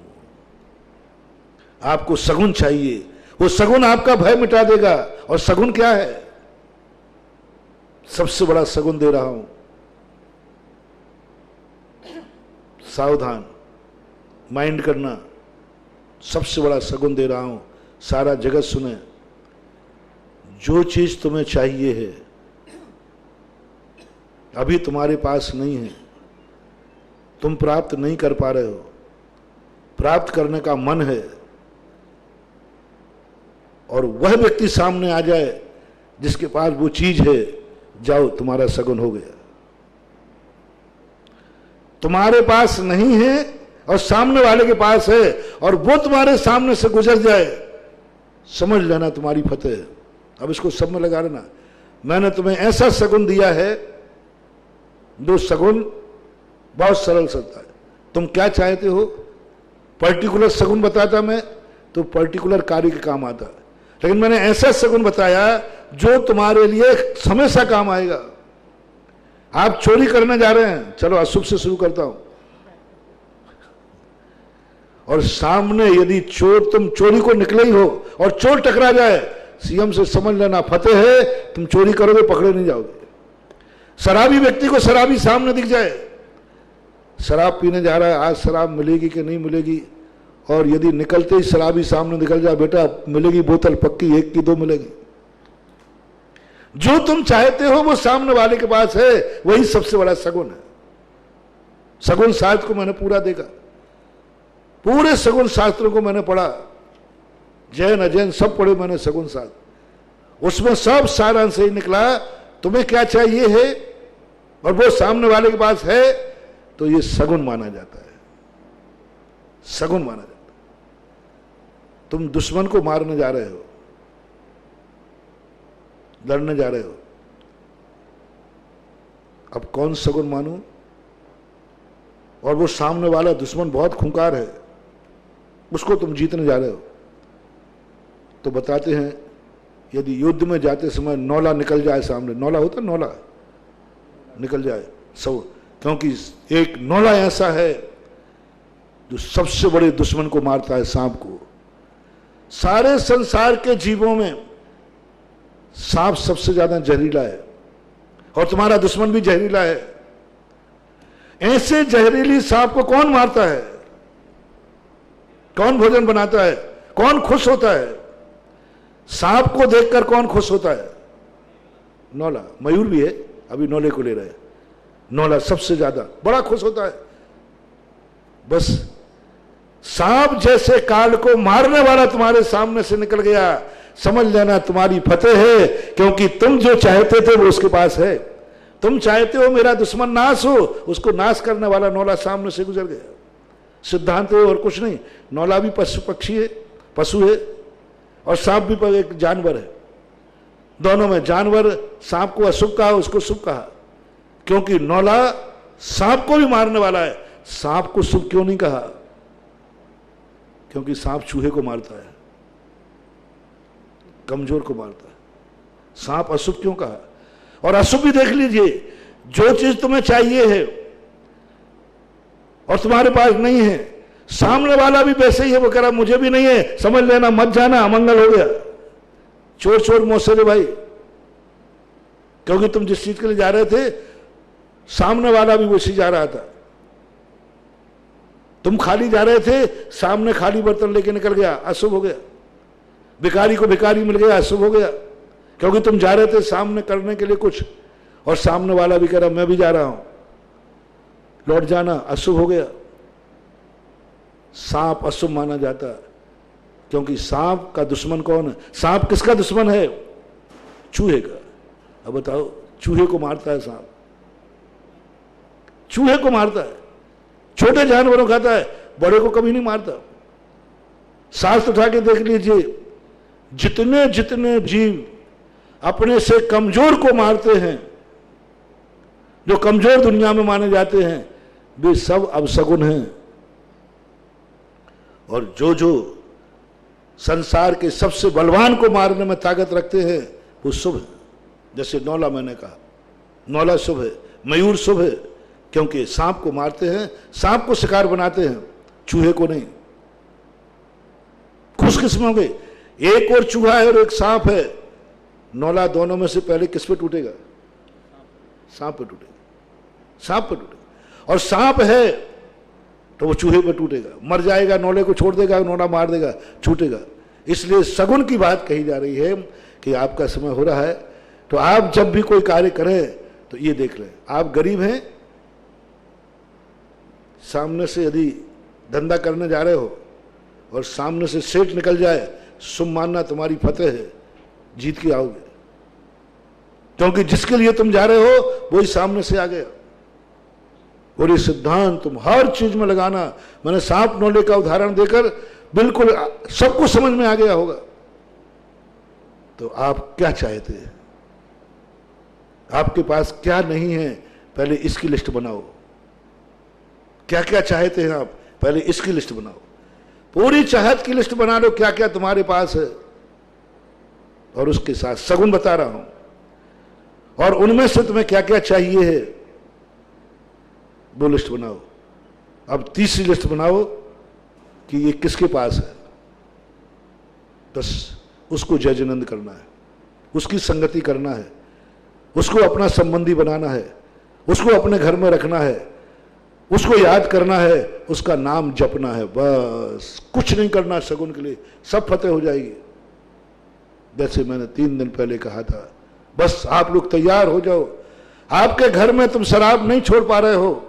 आपको सगुन चाहिए, वो सगुन आपका भय मिटा देगा। और सगुन क्या है, सबसे बड़ा सगुन दे रहा हूं, सावधान, माइंड करना, सबसे बड़ा सगुन दे रहा हूं। सारा जगत सुने, जो चीज तुम्हें चाहिए है अभी तुम्हारे पास नहीं है, तुम प्राप्त नहीं कर पा रहे हो, प्राप्त करने का मन है, और वह व्यक्ति सामने आ जाए जिसके पास वो चीज है, जाओ तुम्हारा सगुन हो गया। तुम्हारे पास नहीं है और सामने वाले के पास है, और वो तुम्हारे सामने से गुजर जाए, समझ लेना तुम्हारी फतेह है। अब इसको सब में लगा लेना, मैंने तुम्हें ऐसा सगुन दिया है, जो सगुन बहुत सरल सत्ता है। तुम क्या चाहते हो, पर्टिकुलर सगुन बताता मैं तो पर्टिकुलर कार्य के काम आता, लेकिन मैंने ऐसा सगुन बताया जो तुम्हारे लिए हमेशा काम आएगा। आप चोरी करने जा रहे हैं, चलो अशुभ से शुरू करता हूं, और सामने यदि चोर, तुम चोरी को निकले ही हो और चोर टकरा जाए, सीएम से समझ लेना फतेह है, तुम चोरी करोगे पकड़े नहीं जाओगे। शराबी व्यक्ति को शराबी सामने दिख जाए, शराब पीने जा रहा है, आज शराब मिलेगी कि नहीं मिलेगी, और यदि निकलते ही शराबी सामने निकल जाए, बेटा मिलेगी बोतल पक्की, 1 की 2 मिलेगी। जो तुम चाहते हो वो सामने वाले के पास है, वही सबसे बड़ा सगुन है। सगुन शास्त्र को मैंने पूरा देखा, पूरे सगुन शास्त्रों को मैंने पढ़ा, जैन अजैन सब पढ़े मैंने सगुन शास्त्र। उसमें सब सारांश ही निकला, तुम्हें क्या चाहिए है और वो सामने वाले के पास है, तो ये सगुन माना जाता है, सगुन माना जाता है। तुम दुश्मन को मारने जा रहे हो, लड़ने जा रहे हो, अब कौन सगुन मानूं, और वो सामने वाला दुश्मन बहुत खूंखार है, उसको तुम जीतने जा रहे हो। तो बताते हैं, यदि युद्ध में जाते समय नौला निकल जाए सामने, नौला होता नौला निकल जाए सब, क्योंकि एक नौला ऐसा है जो सबसे बड़े दुश्मन को मारता है, सांप को। सारे संसार के जीवों में सांप सबसे ज्यादा जहरीला है, और तुम्हारा दुश्मन भी जहरीला है। ऐसे जहरीली सांप को कौन मारता है, कौन भोजन बनाता है, कौन खुश होता है? सांप को देखकर कौन खुश होता है? नौला। मयूर भी है, अभी नौले को ले रहे हैं। नौला सबसे ज्यादा बड़ा खुश होता है। बस सांप जैसे काल को मारने वाला तुम्हारे सामने से निकल गया, समझ लेना तुम्हारी फतेह है, क्योंकि तुम जो चाहते थे वो उसके पास है। तुम चाहते हो मेरा दुश्मन नाश हो, उसको नाश करने वाला नौला सामने से गुजर गया। सिद्धांत है और कुछ नहीं। नौला भी पशु पक्षी है, पशु है, और सांप भी एक जानवर है। दोनों में जानवर सांप को अशुभ कहा, उसको शुभ कहा, क्योंकि नौला सांप को भी मारने वाला है। सांप को शुभ क्यों नहीं कहा? क्योंकि सांप चूहे को मारता है, कमजोर को मारता है। सांप अशुभ क्यों कहा? और अशुभ भी देख लीजिए, जो चीज तुम्हें चाहिए है और तुम्हारे पास नहीं है, सामने वाला भी वैसे ही है, वो कह रहा मुझे भी नहीं है, समझ लेना, मत जाना, अमंगल हो गया। चोर चोर मोसे भाई, क्योंकि तुम जिस चीज के लिए जा रहे थे सामने वाला भी वैसे जा रहा था। तुम खाली जा रहे थे, सामने खाली बर्तन लेके निकल गया, अशुभ हो गया। भिखारी को भिखारी मिल गया, अशुभ हो गया, क्योंकि तुम जा रहे थे सामने करने के लिए कुछ, और सामने वाला भी कह रहा मैं भी जा रहा हूं, लौट जाना, अशुभ हो गया। सांप अशुभ माना जाता है, क्योंकि सांप का दुश्मन कौन है? सांप किसका दुश्मन है? चूहे का। अब बताओ, चूहे को मारता है सांप, चूहे को मारता है, छोटे जानवरों खाता है, बड़े को कभी नहीं मारता। सांस उठा के देख लीजिए, जितने जितने जीव अपने से कमजोर को मारते हैं, जो कमजोर दुनिया में माने जाते हैं, वे सब अपशगुन हैं। और जो जो संसार के सबसे बलवान को मारने में ताकत रखते हैं, वो शुभ है। जैसे नौला, मैंने कहा नौला शुभ है, मयूर शुभ है, क्योंकि सांप को मारते हैं, सांप को शिकार बनाते हैं, चूहे को नहीं। खुशकिस्मत होंगे, एक और चूहा है और एक सांप है, नौला दोनों में से पहले किस पे टूटेगा? सांप पे टूटेगा, सांप पे टूटेगा। और सांप है तो वो चूहे पे टूटेगा, मर जाएगा, नौले को छोड़ देगा, नौला मार देगा, छूटेगा। इसलिए सगुन की बात कही जा रही है कि आपका समय हो रहा है, तो आप जब भी कोई कार्य करें तो ये देख लें, आप गरीब हैं, सामने से यदि धंधा करने जा रहे हो और सामने से सेठ निकल जाए, शुभ मानना तुम्हारी फतेह है, जीत के आओगे, क्योंकि जिसके लिए तुम जा रहे हो वही सामने से आ गया। और ये सिद्धांत तुम हर चीज में लगाना। मैंने सांप नौले का उदाहरण देकर बिल्कुल सबको समझ में आ गया होगा। तो आप क्या चाहते हैं? आपके पास क्या नहीं है, पहले इसकी लिस्ट बनाओ। क्या क्या चाहते हैं आप, पहले इसकी लिस्ट बनाओ। पूरी चाहत की लिस्ट बना लो, क्या क्या तुम्हारे पास है, और उसके साथ सगुन बता रहा हूं, और उनमें से तुम्हें क्या क्या चाहिए है वो लिस्ट बनाओ। अब तीसरी लिस्ट बनाओ कि ये किसके पास है, बस उसको जयजनंद करना है, उसकी संगति करना है, उसको अपना संबंधी बनाना है, उसको अपने घर में रखना है, उसको याद करना है, उसका नाम जपना है, बस कुछ नहीं करना शगुन के लिए, सब फतेह हो जाएगी। जैसे मैंने 3 दिन पहले कहा था, बस आप लोग तैयार हो जाओ। आपके घर में तुम शराब नहीं छोड़ पा रहे हो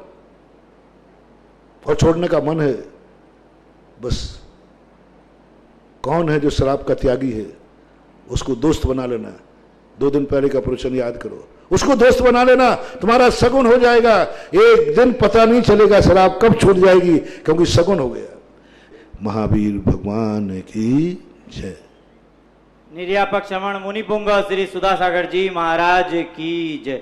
और छोड़ने का मन है, बस कौन है जो शराब का त्यागी है, उसको दोस्त बना लेना। 2 दिन पहले का प्रवचन याद करो, उसको दोस्त बना लेना, तुम्हारा सगुन हो जाएगा। एक दिन पता नहीं चलेगा शराब कब छूट जाएगी, क्योंकि सगुन हो गया। महावीर भगवान की जय। निर्यापक श्रवण मुनि पुंग श्री सुधासागर जी महाराज की जय।